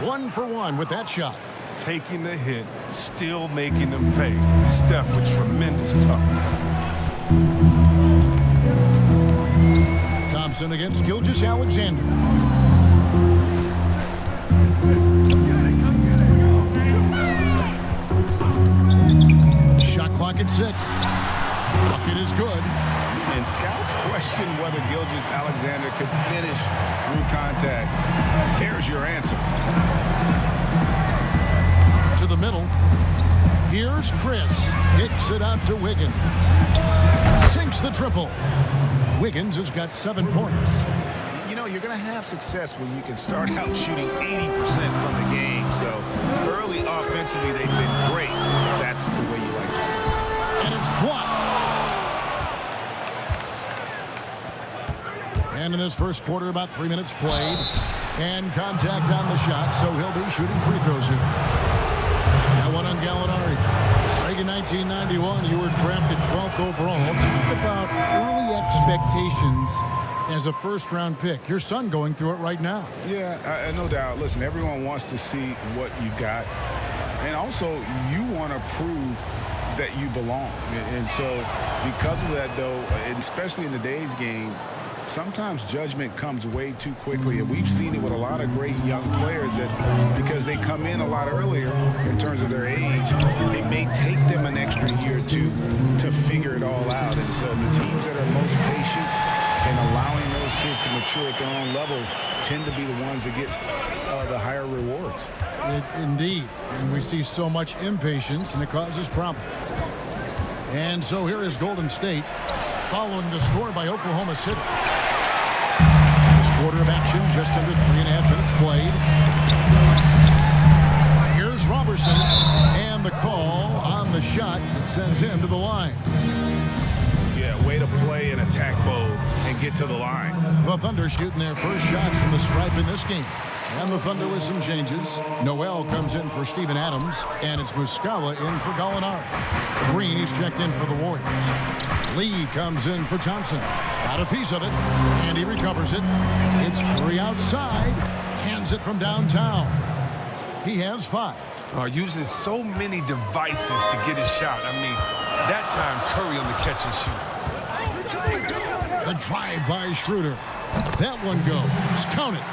1 for 1 with that shot. Taking the hit, still making them pay. Steph with tremendous toughness. Thompson against Gilgeous-Alexander. Shot clock at 6. Bucket is good. And scouts question whether Gilgeous-Alexander could finish through contact. Here's your answer. To the middle. Here's Chris. Kicks it out to Wiggins. Sinks the triple. Wiggins has got 7 points. You know, you're going to have success when you can start out shooting 80% from the game. So early offensively, they've been great. That's the way you like to start. And it's blocked. And in this first quarter, about 3 minutes played. And contact on the shot, so he'll be shooting free throws here. That one on Gallinari. Greg, in 1991, you were drafted 12th overall. Talk about early expectations as a first-round pick. Your son going through it right now. Yeah, no doubt. Listen, everyone wants to see what you've got. And also, you want to prove that you belong. And so, because of that, though, especially in today's game, sometimes judgment comes way too quickly, and we've seen it with a lot of great young players that because they come in a lot earlier in terms of their age, it may take them an extra year or two to figure it all out. And so the teams that are most patient and allowing those kids to mature at their own level tend to be the ones that get the higher rewards. Indeed. And we see so much impatience, and it causes problems. And so here is Golden State following the score by Oklahoma City. This quarter of action, just under 3.5 minutes played. Here's Robertson, and the call on the shot that sends him to the line. Yeah, way to play an attack mode and get to the line. The Thunder shooting their first shots from the stripe in this game. And the Thunder with some changes. Noel comes in for Steven Adams, and it's Muscala in for Gallinari. Green is checked in for the Warriors. Lee comes in for Thompson. Got a piece of it, and he recovers it. It's Curry outside. Cans it from downtown. He has 5. Using so many devices to get his shot. I mean, that time Curry on the catch and shoot. The drive by Schroeder. That one goes. Count it.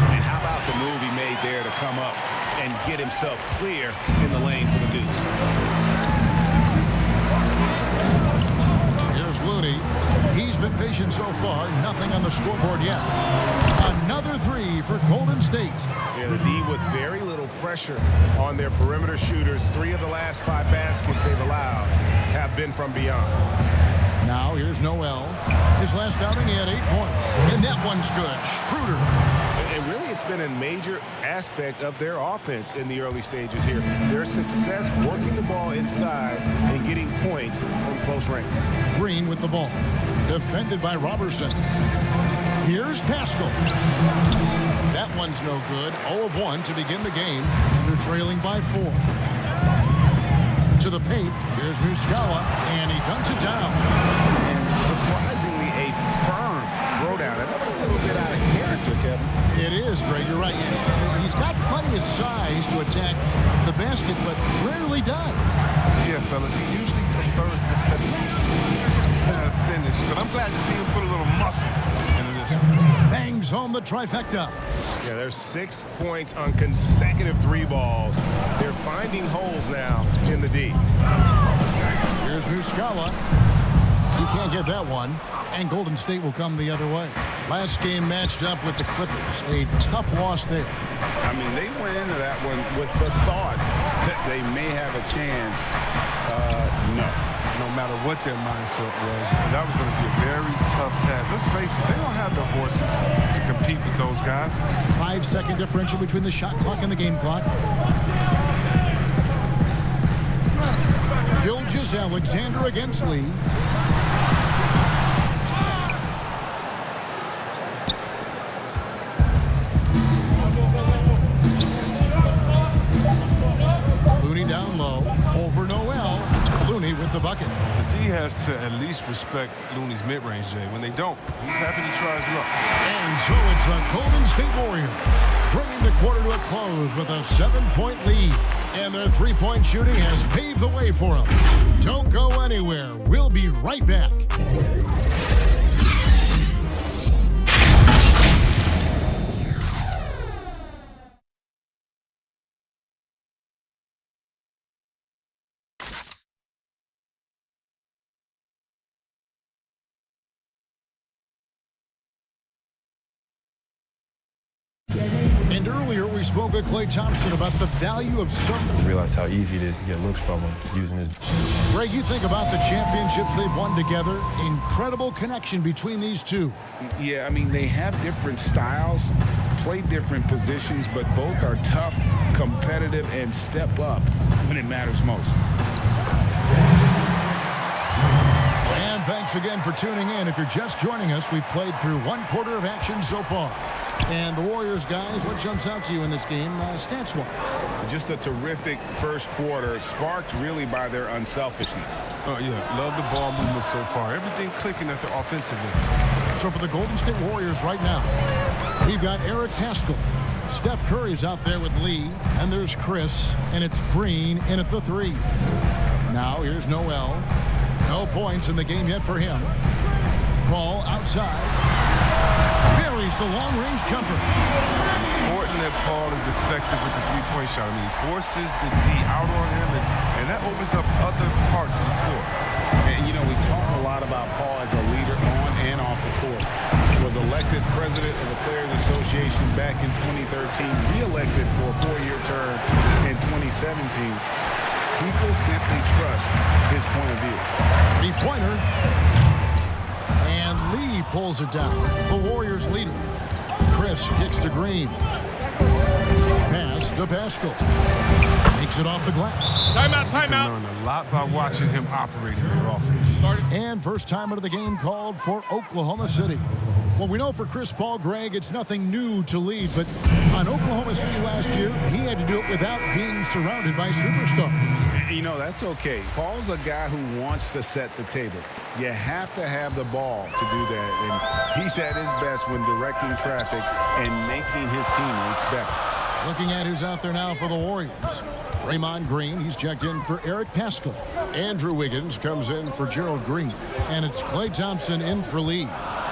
And how about the move he made there to come up and get himself clear in the lane for the deuce? Here's Looney. He's been patient so far. Nothing on the scoreboard yet. Another 3 for Golden State. Yeah, the D with very little pressure on their perimeter shooters. 3 of the last 5 baskets they've allowed have been from beyond. Now here's Noel. His last outing, he had 8 points. And that one's good. Schroeder. And really, it's been a major aspect of their offense in the early stages here. Their success working the ball inside and getting points from close range. Green with the ball. Defended by Robertson. Here's Pascal. That one's no good. 0 of 1 to begin the game. They're trailing by 4. To the paint. Here's Muscala, and he dunks it down. And surprisingly, a firm throwdown. That's a little bit out of character, Kevin. It is, Greg. You're right. He's got plenty of size to attack the basket, but rarely does. Yeah, fellas, he usually prefers the finish, but I'm glad to see him put a little muscle into this. Bangs home the trifecta. Yeah, there's 6 points on consecutive 3 balls. They're finding holes now in the D. Here's Muscala. He can't get that one, and Golden State will come the other way. Last game matched up with the Clippers. A tough loss there. I mean, they went into that one with the thought that they may have a chance. No matter what their mindset was, that was going to be a very tough task. Let's face it, they don't have the horses to compete with those guys. 5-second differential between the shot clock and the game clock. Gilgeous-Alexander against Lee. Looney down low. Over Noel. Looney with the bucket. The D has to at least respect Looney's mid-range, Jay. When they don't, he's happy to try his luck. And so it's the Golden State Warriors bringing the quarter to a close with a 7-point lead. And their 3-point shooting has paved the way for them. Don't go anywhere. We'll be right back. And earlier we spoke with Klay Thompson about the value of service. Realize how easy it is to get looks from him using his. Greg, you think about the championships they've won together. Incredible connection between these two. Yeah, I mean, they have different styles, play different positions, but both are tough, competitive, and step up when it matters most. And thanks again for tuning in. If you're just joining us, we've played through 1 quarter of action so far. And the Warriors, guys, what jumps out to you in this game, stats-wise? Just a terrific first quarter, sparked really by their unselfishness. Oh, yeah, love the ball movement so far. Everything clicking at the offensive end. So for the Golden State Warriors right now, we've got Eric Pascal. Steph Curry's out there with Lee, and there's Chris, and it's Green in at the 3. Now here's Noel. No points in the game yet for him. Ball outside. Curry's the long-range jumper. Important that Paul is effective with the three-point shot. I mean, he forces the D out on him, and that opens up other parts of the floor. And, you know, we talk a lot about Paul as a leader on and off the court. He was elected president of the Players Association back in 2013, re-elected for a 4-year term in 2017. People simply trust his point of view. Three-pointer. And Lee pulls it down. The Warriors lead it. Chris kicks to Green. Pass to Pascal. Takes it off the glass. Timeout, timeout. Learn a lot by watching him operate in their offense. And first time out of the game called for Oklahoma City. Well, we know for Chris Paul, Greg, it's nothing new to lead, but on Oklahoma City last year, he had to do it without being surrounded by superstars. You know, that's okay. Paul's a guy who wants to set the table. You have to have the ball to do that, and he's at his best when directing traffic and making his teammates better. Looking at who's out there now for the Warriors. Draymond Green, he's checked in for Eric Pascal. Andrew Wiggins comes in for Gerald Green. And it's Klay Thompson in for Lee.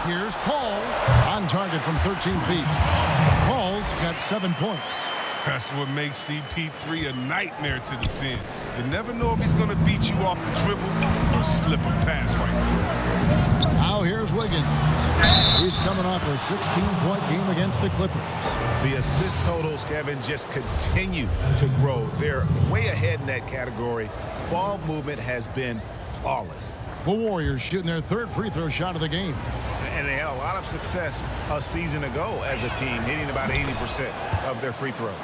Here's Paul on target from 13 feet. Paul's got 7 points. That's what makes CP3 a nightmare to defend. You never know if he's going to beat you off the dribble or slip a pass right through. Now here's Wiggins. He's coming off a 16-point game against the Clippers. The assist totals, Kevin, just continue to grow. They're way ahead in that category. Ball movement has been flawless. The Warriors shooting their third free throw shot of the game. And they had a lot of success a season ago as a team, hitting about 80% of their free throws.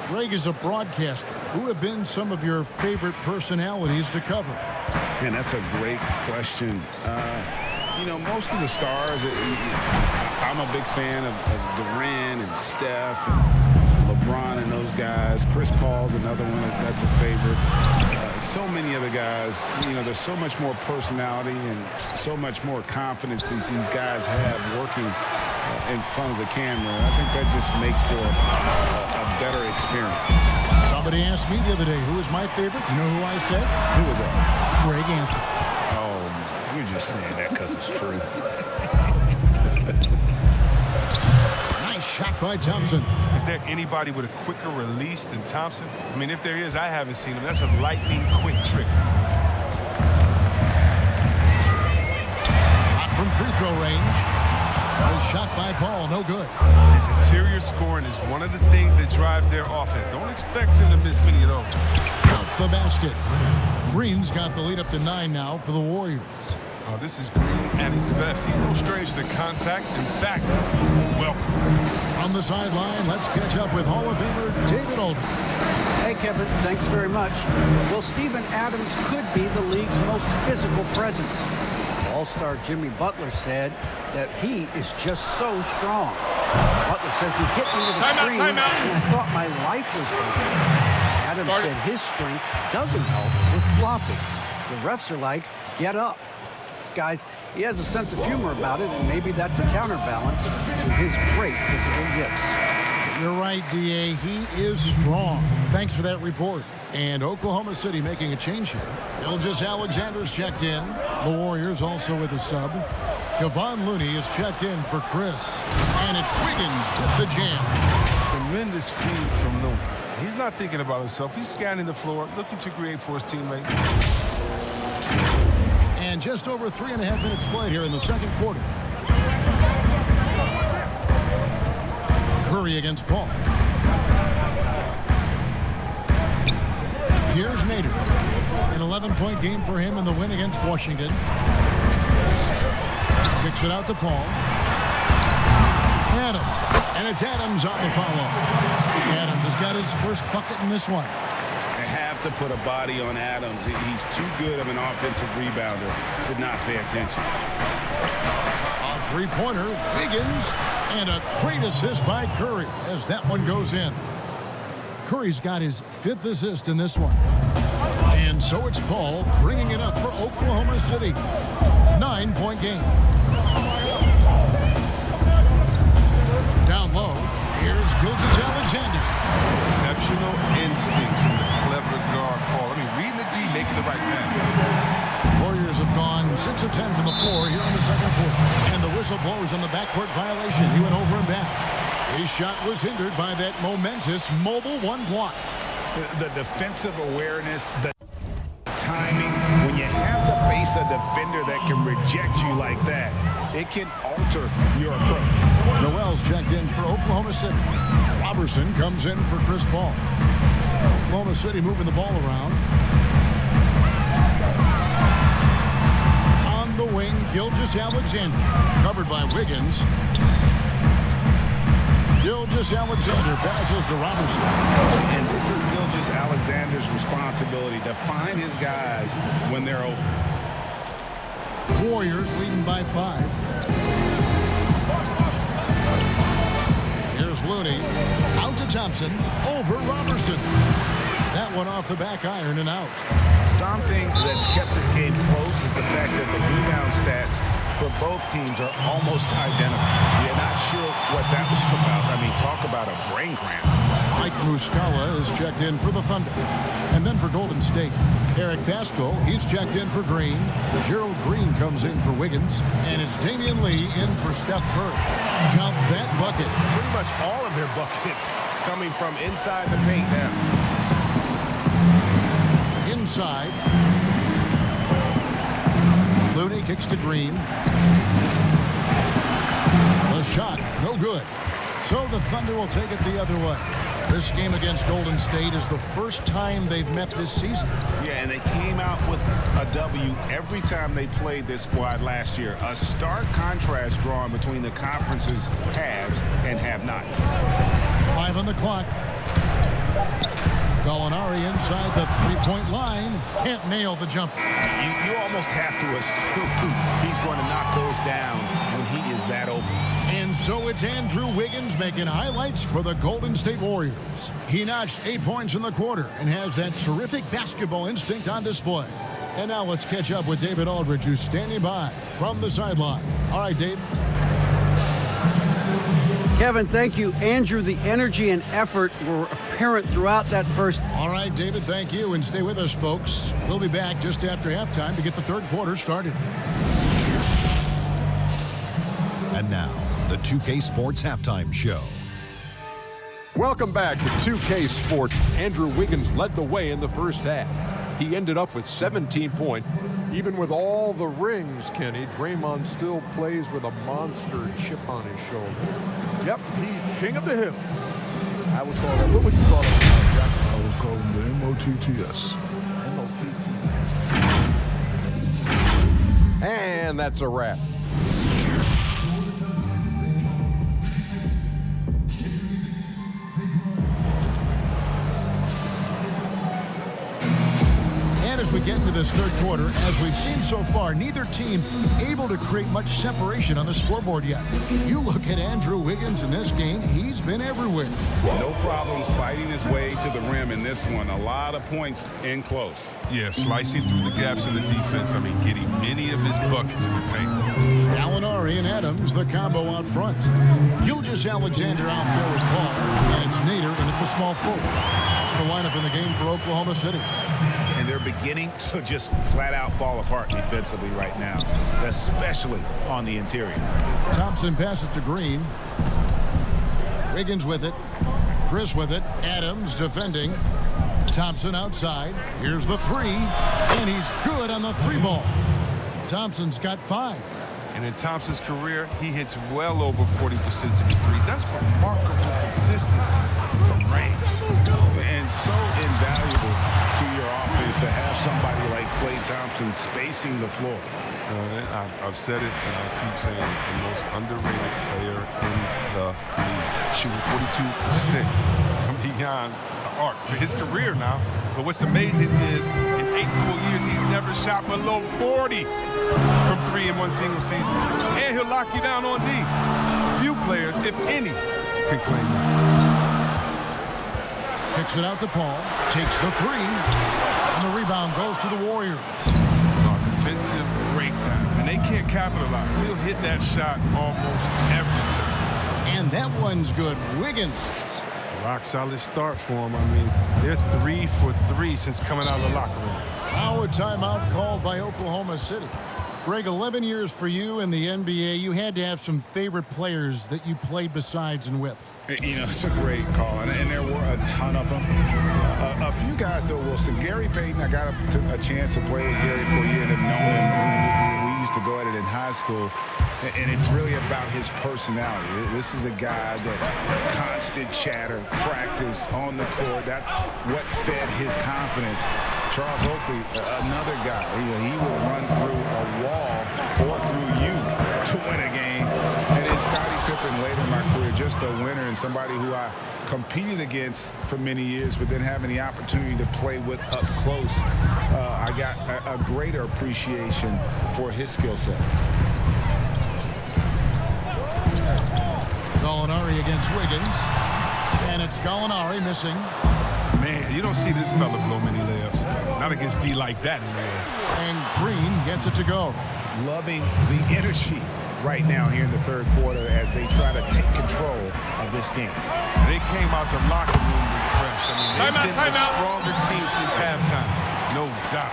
Greg is a broadcaster. Who have been some of your favorite personalities to cover? Man, that's a great question. You know, most of the stars, I'm a big fan of Durant and Steph and LeBron and those guys. Chris Paul's another one that's a favorite. So many other guys, you know, there's so much more personality and so much more confidence these guys have working in front of the camera. I think that just makes for a better experience. Somebody asked me the other day, who is my favorite? You know who I said? Who was that? Greg Anthony. Oh, you're just saying that because it's true. Nice shot by Thompson. Is there anybody with a quicker release than Thompson? I mean, if there is, I haven't seen him. That's a lightning quick trick. Shot from free throw range. A shot by Paul, no good. His interior scoring is one of the things that drives their offense. Don't expect him to miss many of those. Out the basket. Green's got the lead up to 9 now for the Warriors. Oh, this is Green at his best. He's no stranger to contact. In fact, welcome. On the sideline, let's catch up with Hall of Famer David Aldridge. Hey, Kevin, thanks very much. Well, Steven Adams could be the league's most physical presence. All-star Jimmy Butler said that he is just so strong. Butler says he hit me with a screen, and I thought my life was over. Adams said his strength doesn't help with flopping. The refs are like, get up. Guys, he has a sense of humor about it, and maybe that's a counterbalance to his great physical gifts. You're right, D.A. He is strong. Thanks for that report. And Oklahoma City making a change here. Ilgis Alexander's checked in. The Warriors also with a sub. Kevon Looney is checked in for Chris. And it's Wiggins with the jam. Tremendous feed from Looney. He's not thinking about himself. He's scanning the floor, looking to create for his teammates. And just over 3.5 minutes played here in the second quarter. Curry against Paul. Here's Nader. An 11-point game for him in the win against Washington. Kicks it out to Paul. Adams. And it's Adams on the follow. Adams has got his first bucket in this one. They have to put a body on Adams. He's too good of an offensive rebounder to not pay attention. A three-pointer, Wiggins, and a great assist by Curry as that one goes in. Curry's got his 5th assist in this one. And so it's Paul bringing it up for Oklahoma City. 9-point game. Down low, here's Gilgeous Alexander. Exceptional instincts from the clever guard Paul. I mean, reading the D, making the right pass. Warriors have gone 6 of 10 from the floor here in the second quarter. And the whistle blows on the backcourt violation. He went over and back. His shot was hindered by that momentous mobile one block. The defensive awareness, the timing. When you have to face a defender that can reject you like that, it can alter your approach. Noel's checked in for Oklahoma City. Robertson comes in for Chris Paul. Oklahoma City moving the ball around. On the wing, Gilgeous-Alexander. Covered by Wiggins. Gilgeous-Alexander passes to Robinson. And this is Gilgeous-Alexander's responsibility to find his guys when they're open. Warriors leading by 5. Here's Looney. Out to Thompson. Over Robertson. That one off the back iron and out. Something that's kept this game close is the fact that the rebound stats for both teams are almost identical. You're not sure what that was about. I mean, talk about a brain cramp. Mike Muscala is checked in for the Thunder. And then for Golden State, Eric Paschall, he's checked in for Green. Gerald Green comes in for Wiggins. And it's Damian Lee in for Steph Curry. Count that bucket. Pretty much all of their buckets coming from inside the paint now. Inside. Looney kicks to Green. The shot, no good. So the Thunder will take it the other way. This game against Golden State is the first time they've met this season. Yeah, and they came out with a W every time they played this squad last year. A stark contrast drawn between the conference's haves and have-nots. 5 on the clock. Gallinari inside the three-point line. Can't nail the jumper. You almost have to assume he's going to knock those down when he is that open. And so it's Andrew Wiggins making highlights for the Golden State Warriors. He notched 8 points in the quarter and has that terrific basketball instinct on display. And now let's catch up with David Aldridge, who's standing by from the sideline. All right, Dave. Kevin, thank you. Andrew, the energy and effort were apparent throughout that first. All right, David, thank you. And stay with us, folks. We'll be back just after halftime to get the third quarter started. And now, the 2K Sports Halftime Show. Welcome back to 2K Sports. Andrew Wiggins led the way in the first half. He ended up with 17 points. Even with all the rings, Kenny, Draymond still plays with a monster chip on his shoulder. Yep, he's king of the hill. I would call him, what would you call him? I would call him the MOTTS. And that's a wrap. As we get into this third quarter, as we've seen so far, neither team able to create much separation on the scoreboard yet. You look at Andrew Wiggins in this game, he's been everywhere. No problems fighting his way to the rim in this one. A lot of points in close. Yeah, slicing through the gaps in the defense. I mean, getting many of his buckets in the paint. Gallinari and Adams, the combo out front. Gilgeous-Alexander out there with Paul. And it's Nader in at the small forward. That's the lineup in the game for Oklahoma City. And they're beginning to just flat out fall apart defensively right now, especially on the interior. Thompson passes to Green. Wiggins with it. Chris with it. Adams defending. Thompson outside. Here's the three. And he's good on the three ball. Thompson's got 5. And in Thompson's career, he hits well over 40% of his threes. That's remarkable consistency from range. And so invaluable to your offense to have somebody like Klay Thompson spacing the floor. I've said it, and I'll keep saying it, the most underrated player in the league. Shooting 42% from beyond the arc for his career now. But what's amazing is in 8 full years, he's never shot below 40 from 3 in one single season. And he'll lock you down on D. Few players, if any, can claim that. Kicks it out to Paul. Takes the 3. And the rebound goes to the Warriors. Defensive breakdown. And they can't capitalize. He'll hit that shot almost every time. And that one's good. Wiggins. Rock solid start for him. I mean, they're 3 for 3 since coming out of the locker room. Now a timeout called by Oklahoma City. Greg, 11 years for you in the NBA. You had to have some favorite players that you played besides and with. You know, it's a great call, and there were a ton of them. A few guys, though, Wilson. Gary Payton, I got a chance to play with Gary for a year and have known him. We used to go at it in high school, and it's really about his personality. This is a guy that constant chatter, practice on the court. That's what fed his confidence. Charles Oakley, another guy. He would run through a wall or through you to win a game. And then Scottie Pippen later in my career, just a winner and somebody who I competed against for many years, but then having the opportunity to play with up close, I got a greater appreciation for his skill set. Gallinari against Wiggins. And it's Gallinari missing. Man, you don't see this fella blow many layups. Not against D like that anyway. And Green gets it to go. Loving the energy right now here in the third quarter as they try to take control of this game. They came out the locker room refreshed. I mean, they've been a stronger team since halftime. No doubt.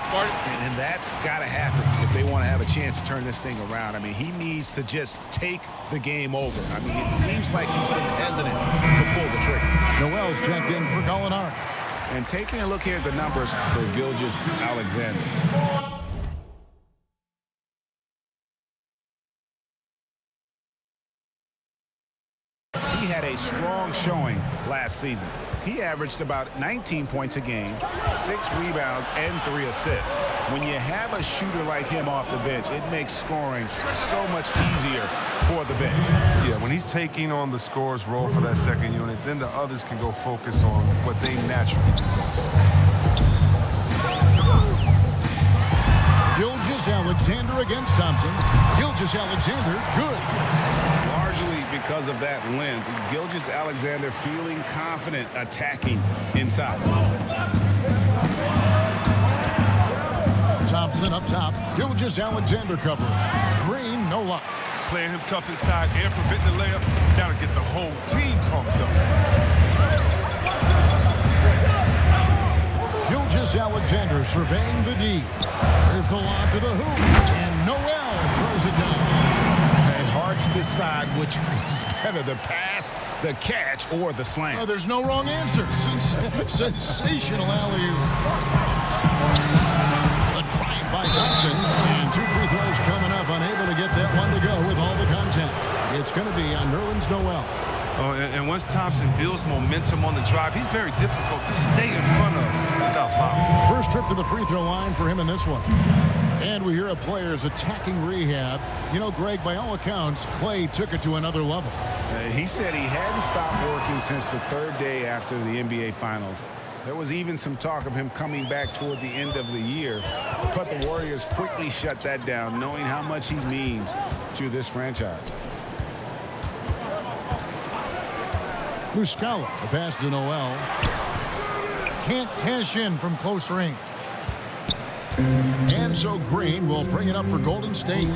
And that's got to happen if they want to have a chance to turn this thing around. I mean, he needs to just take the game over. I mean, it seems like he's been hesitant to pull the trigger. Noel's checked in for Gallinari. And taking a look here at the numbers for Gilgeous-Alexander. He had a strong showing last season. He averaged about 19 points a game, 6 rebounds, and 3 assists. When you have a shooter like him off the bench, it makes scoring so much easier for the bench. Yeah, when he's taking on the scorer's role for that second unit, then the others can go focus on what they naturally do. Gilgeous-Alexander against Thompson. Gilgeous-Alexander, good. Largely because of that length, Gilgeous-Alexander feeling confident attacking inside. Thompson up top. Gilgeous-Alexander covering. Green, no luck. Playing him tough inside and preventing the layup. Gotta get the whole team pumped up. Gilgeous-Alexander surveying the D. There's the lob to the hoop. And Noel throws it down. And hard to decide which is better, the pass, the catch, or the slam. Oh, there's no wrong answer. Sensational alley-oop. A drive by Thompson. And 2 free throws coming up. Unable to get that one to go with all the contact. It's going to be on Nerlens Noel. Oh, and once Thompson builds momentum on the drive, he's very difficult to stay in front of without fouling. First trip to the free throw line for him in this one. And we hear of players attacking rehab. You know, Greg, by all accounts, Clay took it to another level. He said he hadn't stopped working since the third day after the NBA Finals. There was even some talk of him coming back toward the end of the year. But the Warriors quickly shut that down, knowing how much he means to this franchise. Muscala, the pass to Noel. Can't cash in from close range. And so Green will bring it up for Golden State.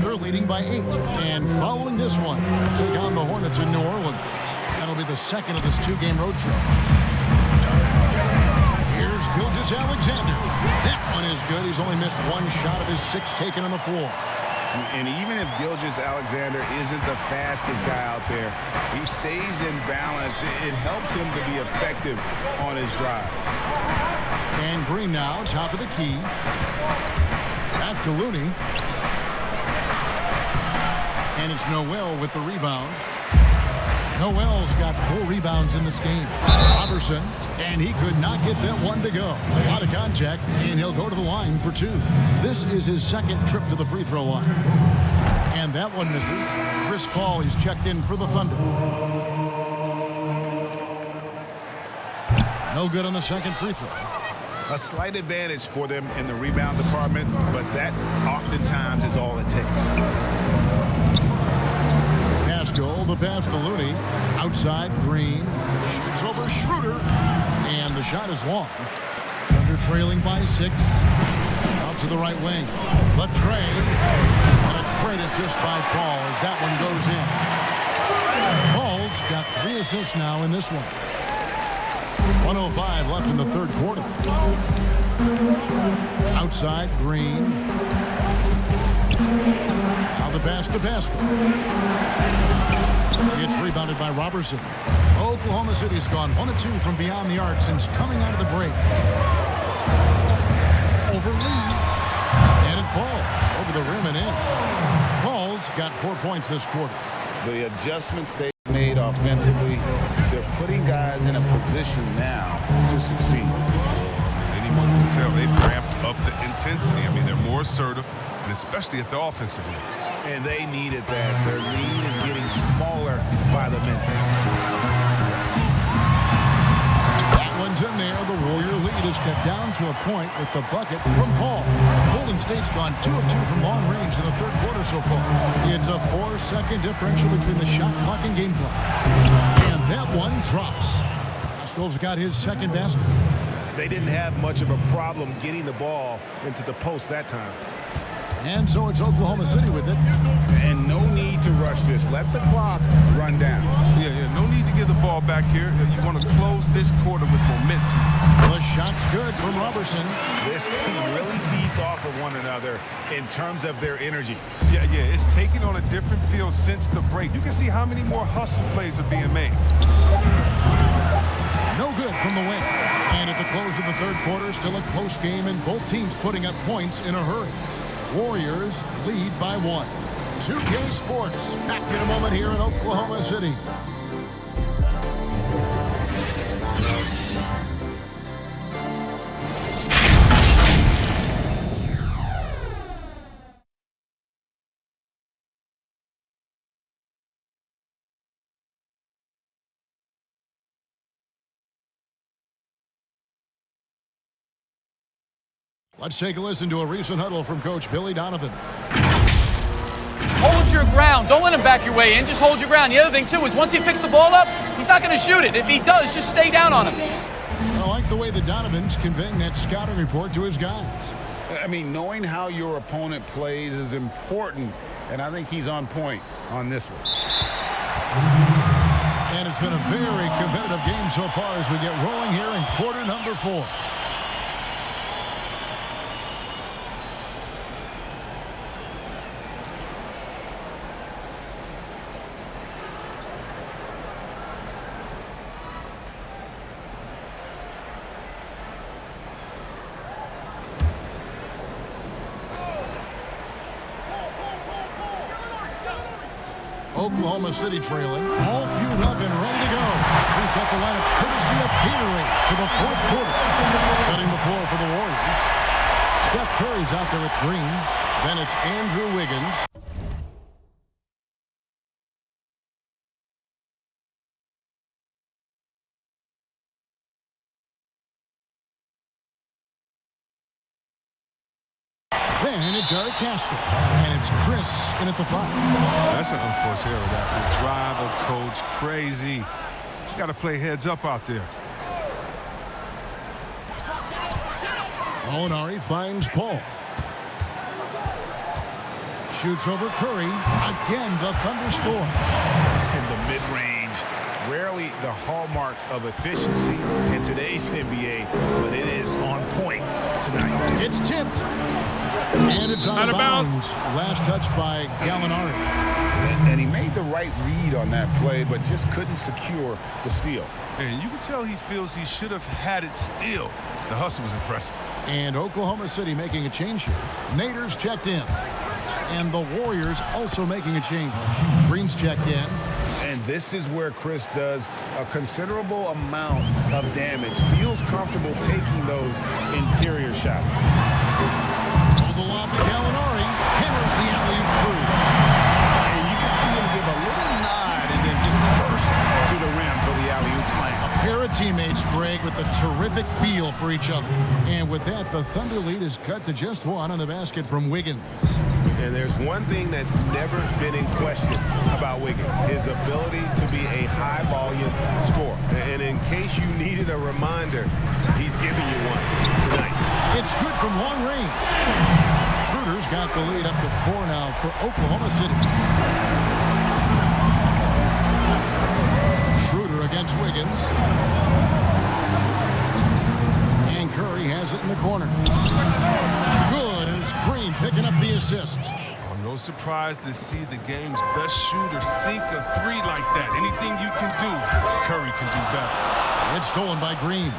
They're leading by 8. And following this one, take on the Hornets in New Orleans. That'll be the second of this 2-game road trip. Here's Gilgeous-Alexander. That one is good. He's only missed 1 shot of his 6 taken on the floor. And even if Gilgeous-Alexander isn't the fastest guy out there, he stays in balance. It helps him to be effective on his drive. And Green now, top of the key. Back to Looney. And it's Noel with the rebound. Noel's got 4 rebounds in this game. Robertson, and he could not get that one to go. A lot of contact, and he'll go to the line for 2. This is his second trip to the free throw line. And that one misses. Chris Paul, he's checked in for the Thunder. No good on the second free throw. A slight advantage for them in the rebound department, but that oftentimes is all it takes. Goal, the pass to Looney. Outside, Green. Shoots over Schroeder. And the shot is long. Thunder trailing by 6. Out to the right wing. Latre. And a great assist by Paul as that one goes in. Paul's got 3 assists now in this one. 1:05 left in the third quarter. Outside, Green. Now the basket. It's rebounded by Robertson. Oklahoma City's gone 1 of 2 from beyond the arc since coming out of the break. Over Lee. And it falls over the rim and in. Paul's got 4 points this quarter. The adjustments they made offensively, they're putting guys in a position now to succeed. Anyone can tell they've ramped up the intensity. I mean, they're more assertive, and especially at the offensive end. And they needed that. Their lead is getting smaller by the minute. That one's in there. The Warrior lead is cut down to a point with the bucket from Paul. Golden State's gone 2 of 2 from long range in the third quarter so far. It's a 4-second differential between the shot clock and game clock. And that one drops. Pascal's got his second basket. They didn't have much of a problem getting the ball into the post that time. And so it's Oklahoma City with it. And no need to rush this. Let the clock run down. Yeah, no need to give the ball back here. You want to close this quarter with momentum. The shot's good from Robertson. This team really feeds off of one another in terms of their energy. Yeah, it's taking on a different feel since the break. You can see how many more hustle plays are being made. No good from the wing. And at the close of the third quarter, still a close game and both teams putting up points in a hurry. Warriors lead by 1. 2K Sports back in a moment here in Oklahoma City. Let's take a listen to a recent huddle from Coach Billy Donovan. Hold your ground. Don't let him back your way in. Just hold your ground. The other thing, too, is once he picks the ball up, he's not going to shoot it. If he does, just stay down on him. I like the way the Donovan's conveying that scouting report to his guys. I mean, knowing how your opponent plays is important, and I think he's on point on this one. And it's been a very competitive game so far as we get rolling here in quarter number 4. Oklahoma City trailing, all fueled up and ready to go. Let's reset the lineups courtesy of Gatorade for the fourth quarter. Setting the floor for the Warriors. Steph Curry's out there with Green. Then it's Andrew Wiggins. Then it's Eric Castro. And it's Chris in at the 5. That's an unforced error. That will drive a coach crazy. You got to play heads up out there. Molinari finds Paul. Shoots over Curry. Again, the thunderstorm. In the mid-range, rarely the hallmark of efficiency in today's NBA, but it is on point tonight. It's tipped. And it's out of bounds. Last touch by Gallinari. And he made the right read on that play, but just couldn't secure the steal. And you can tell he feels he should have had it still. The hustle was impressive. And Oklahoma City making a change here. Nader's checked in. And the Warriors also making a change. Green's checked in. And this is where Chris does a considerable amount of damage. Feels comfortable taking those interior shots. The lob to Gallinari. Hammers the alley-oop through. And you can see him give a little nod and then just burst to the rim for the alley-oop slam. A pair of teammates, Greg, with a terrific feel for each other. And with that, the Thunder lead is cut to just 1 on the basket from Wiggins. And there's one thing that's never been in question about Wiggins, his ability to be a high-volume scorer. And in case you needed a reminder, he's giving you one tonight. It's good from long range. Schroeder's got the lead up to 4 now for Oklahoma City. Schroeder against Wiggins. And Curry has it in the corner. Good, and it's Green picking up the assist. No was surprised to see the game's best shooter sink a three like that. Anything you can do, Curry can do better. It's stolen by Green.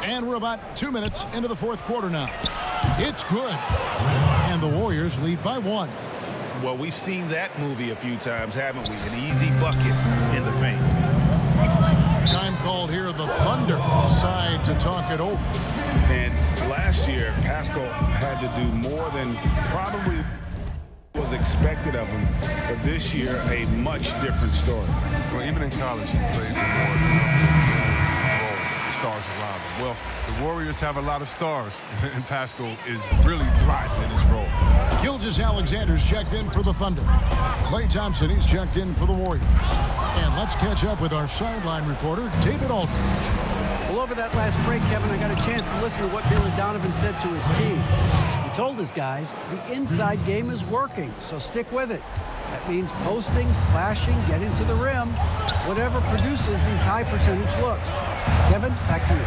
And we're about 2 minutes into the fourth quarter now. It's good. And the Warriors lead by 1. Well, we've seen that movie a few times, haven't we? An easy bucket in the paint. Time called here. The Thunder decide to talk it over. And last year, Pascal had to do more than probably was expected of him. But this year, a much different story. Well, even in college, he played with more stars around him. Well, the Warriors have a lot of stars, and Pascal is really thriving in his role. Gilgeous-Alexander's checked in for the Thunder. Klay Thompson, he's checked in for the Warriors. And let's catch up with our sideline reporter, David Aldridge. Well, over that last break, Kevin, I got a chance to listen to what Billy Donovan said to his team. He told his guys the inside game is working, so stick with it. That means posting, slashing, getting to the rim, whatever produces these high percentage looks. Kevin, back to you.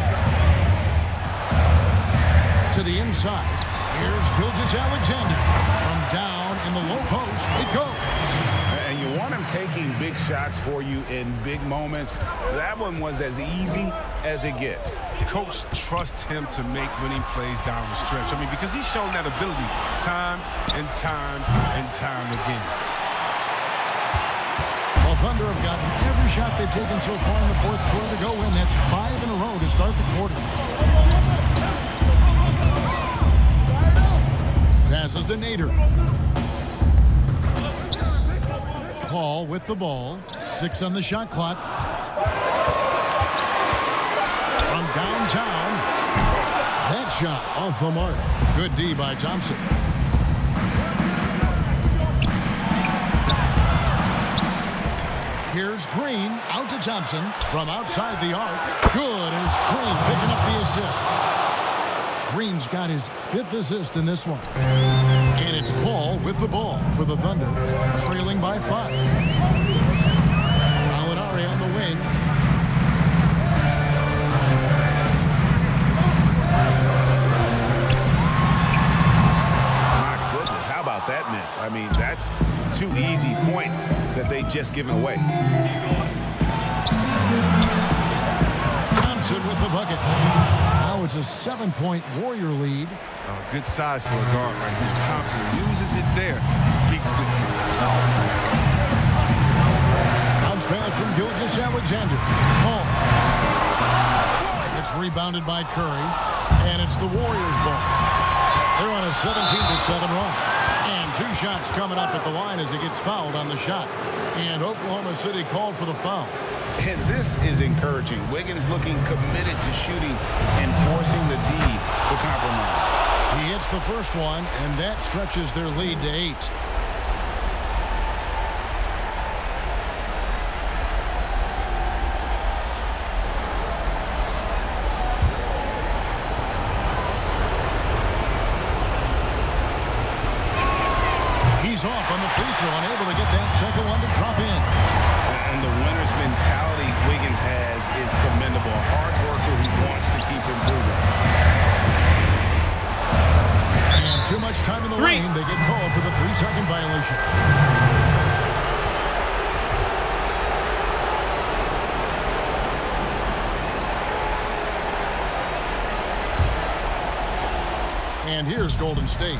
To the inside. Here's Gilgeous-Alexander. From down in the low post, it goes. And you want him taking big shots for you in big moments. That one was as easy as it gets. Coach trusts him to make winning plays down the stretch. I mean, because he's shown that ability time and time and time again. Well, Thunder have gotten every shot they've taken so far in the fourth quarter to go in. That's 5 in a row to start the quarter. Passes to Nader. Paul with the ball. 6 on the shot clock. From downtown. That shot off the mark. Good D by Thompson. Here's Green out to Thompson from outside the arc. Good as Green picking up the assist. Green's got his 5th assist in this one. And it's Paul with the ball for the Thunder, trailing by 5. Gallinari on the wing. My goodness, how about that miss? I mean, that's 2 easy points that they've just given away. Thompson with the bucket. Now it's a 7-point Warrior lead. Good size for a guard right here. Thompson uses it there. Beats good. Bounce pass from Gilgeous-Alexander. Paul. It's rebounded by Curry. And it's the Warriors' ball. They're on a 17-7 run. And 2 shots coming up at the line as he gets fouled on the shot. And Oklahoma City called for the foul. And this is encouraging. Wiggins looking committed to shooting and forcing the D to compromise. He hits the first one, and that stretches their lead to 8. He's off on the free throw, unable to get that second one to drop in. And the winner's mentality Wiggins has is commendable. A hard worker who wants to keep improving. And too much time in the lane. They get called for the 3-second violation. And here's Golden State.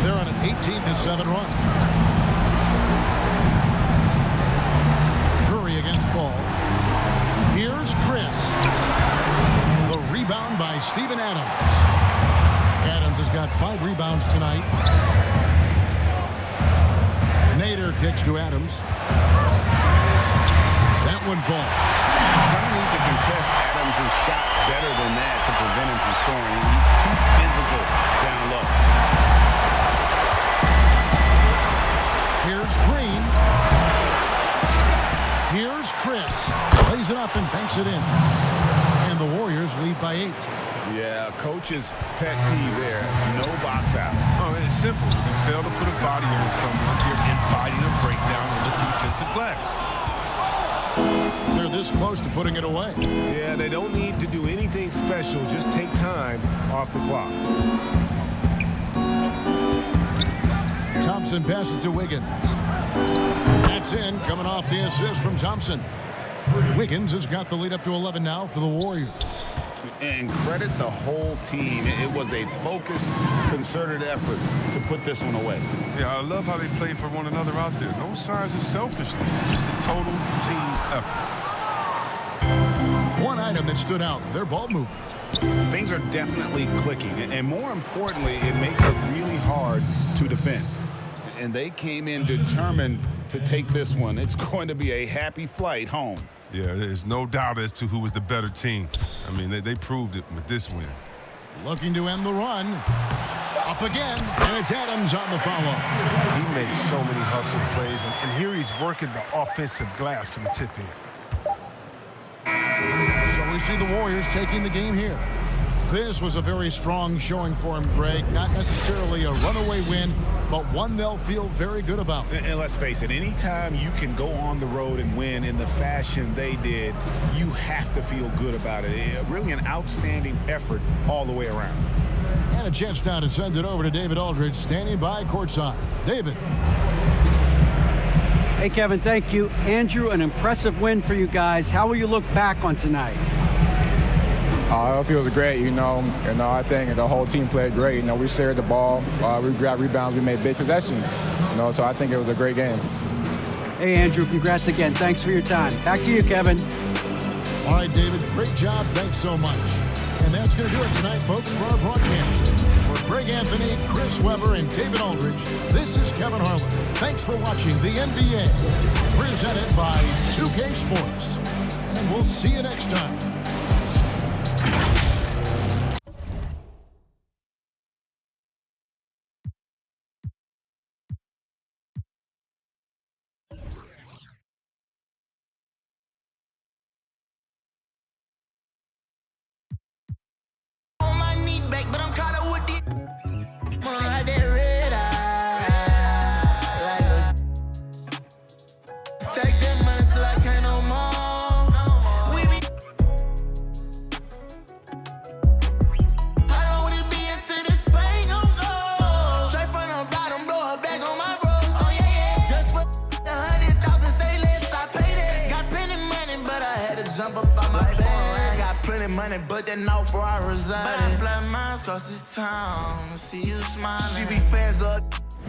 They're on an 18-7 run. Curry against Paul. Here's Chris. The rebound by Steven Adams. Adams has got 5 rebounds tonight. Nader kicks to Adams. That one falls. They need to contest Adams' shot better than that to prevent him from scoring. He's too physical down low. Here's Green. Here's Chris. Plays it up and banks it in. And the Warriors lead by 8. Yeah, coach's pet peeve there. No box out. Oh, it's simple. If you fail to put a body on someone, you're inviting a breakdown on the defensive glass. They're this close to putting it away. Yeah, they don't need to do anything special. Just take time off the clock. Thompson passes to Wiggins. That's in, coming off the assist from Thompson. Wiggins has got the lead up to 11 now for the Warriors. And credit the whole team. It was a focused, concerted effort to put this one away. Yeah, I love how they play for one another out there. No signs of selfishness, just a total team effort. One item that stood out, their ball movement. Things are definitely clicking, and more importantly, it makes it really hard to defend. And they came in determined to take this one. It's going to be a happy flight home. Yeah, there's no doubt as to who was the better team. I mean, they proved it with this win. Looking to end the run. Up again, and it's Adams on the follow. He makes so many hustle plays, and here he's working the offensive glass for the tip-in. So we see the Warriors taking the game here. This was a very strong showing for him, Greg. Not necessarily a runaway win, but one they'll feel very good about. And let's face it, anytime you can go on the road and win in the fashion they did, you have to feel good about it. Really an outstanding effort all the way around. And a chance now to send it over to David Aldridge, standing by courtside. David. Hey, Kevin, thank you. Andrew, an impressive win for you guys. How will you look back on tonight? It feels great, I think the whole team played great. We shared the ball, we grabbed rebounds, we made big possessions, so I think it was a great game. Hey, Andrew, congrats again. Thanks for your time. Back to you, Kevin. All right, David, great job. Thanks so much. And that's going to do it tonight, folks, for our broadcast. For Greg Anthony, Chris Webber, and David Aldridge, this is Kevin Harlan. Thanks for watching the NBA, presented by 2K Sports. And we'll see you next time. But then know where I reside. But I fly miles across this town to see you smiling. She be fans of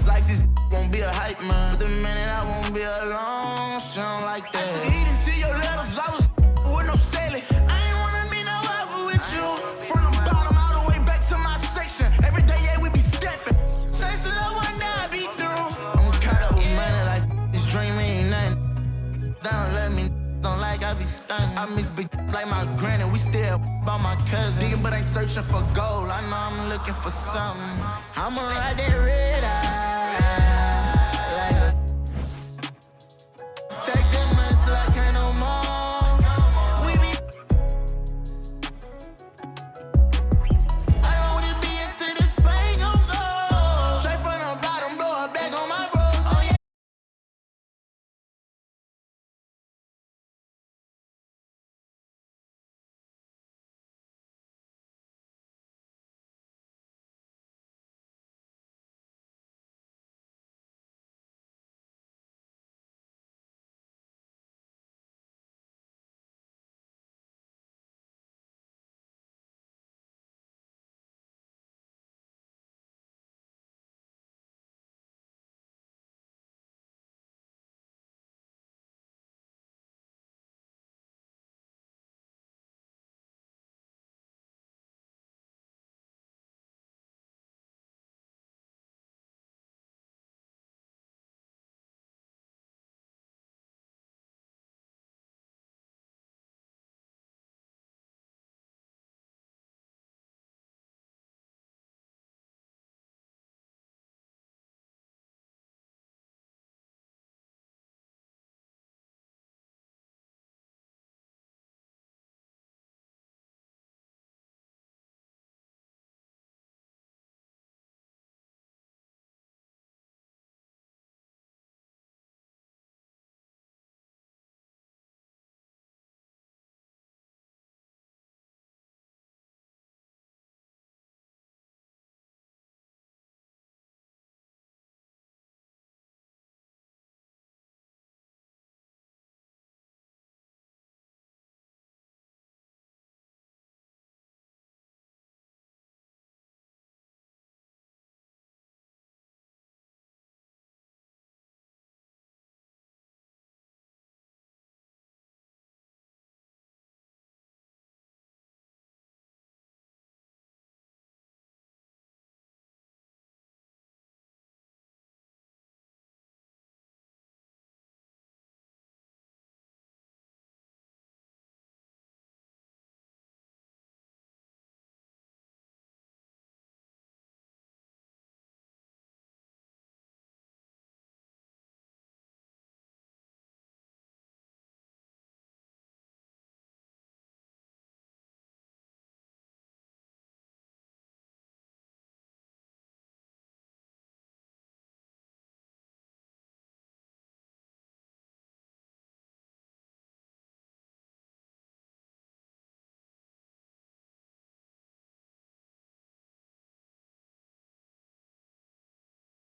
like this won't be a hype man. But the minute I won't be alone, she don't like that. I took heat into your letters, I was with no sailing. I ain't wanna be no other with you. From the bottom all the way back to my section. Every day, yeah, we be stepping. Chasing the one that I be through. I'm caught up with money like this dream ain't nothing. Don't let me. Don't like I be stunning. I miss big like my granny. We still by my cousin. Digging but ain't searching for gold. I know I'm looking for something. I'ma ride that red.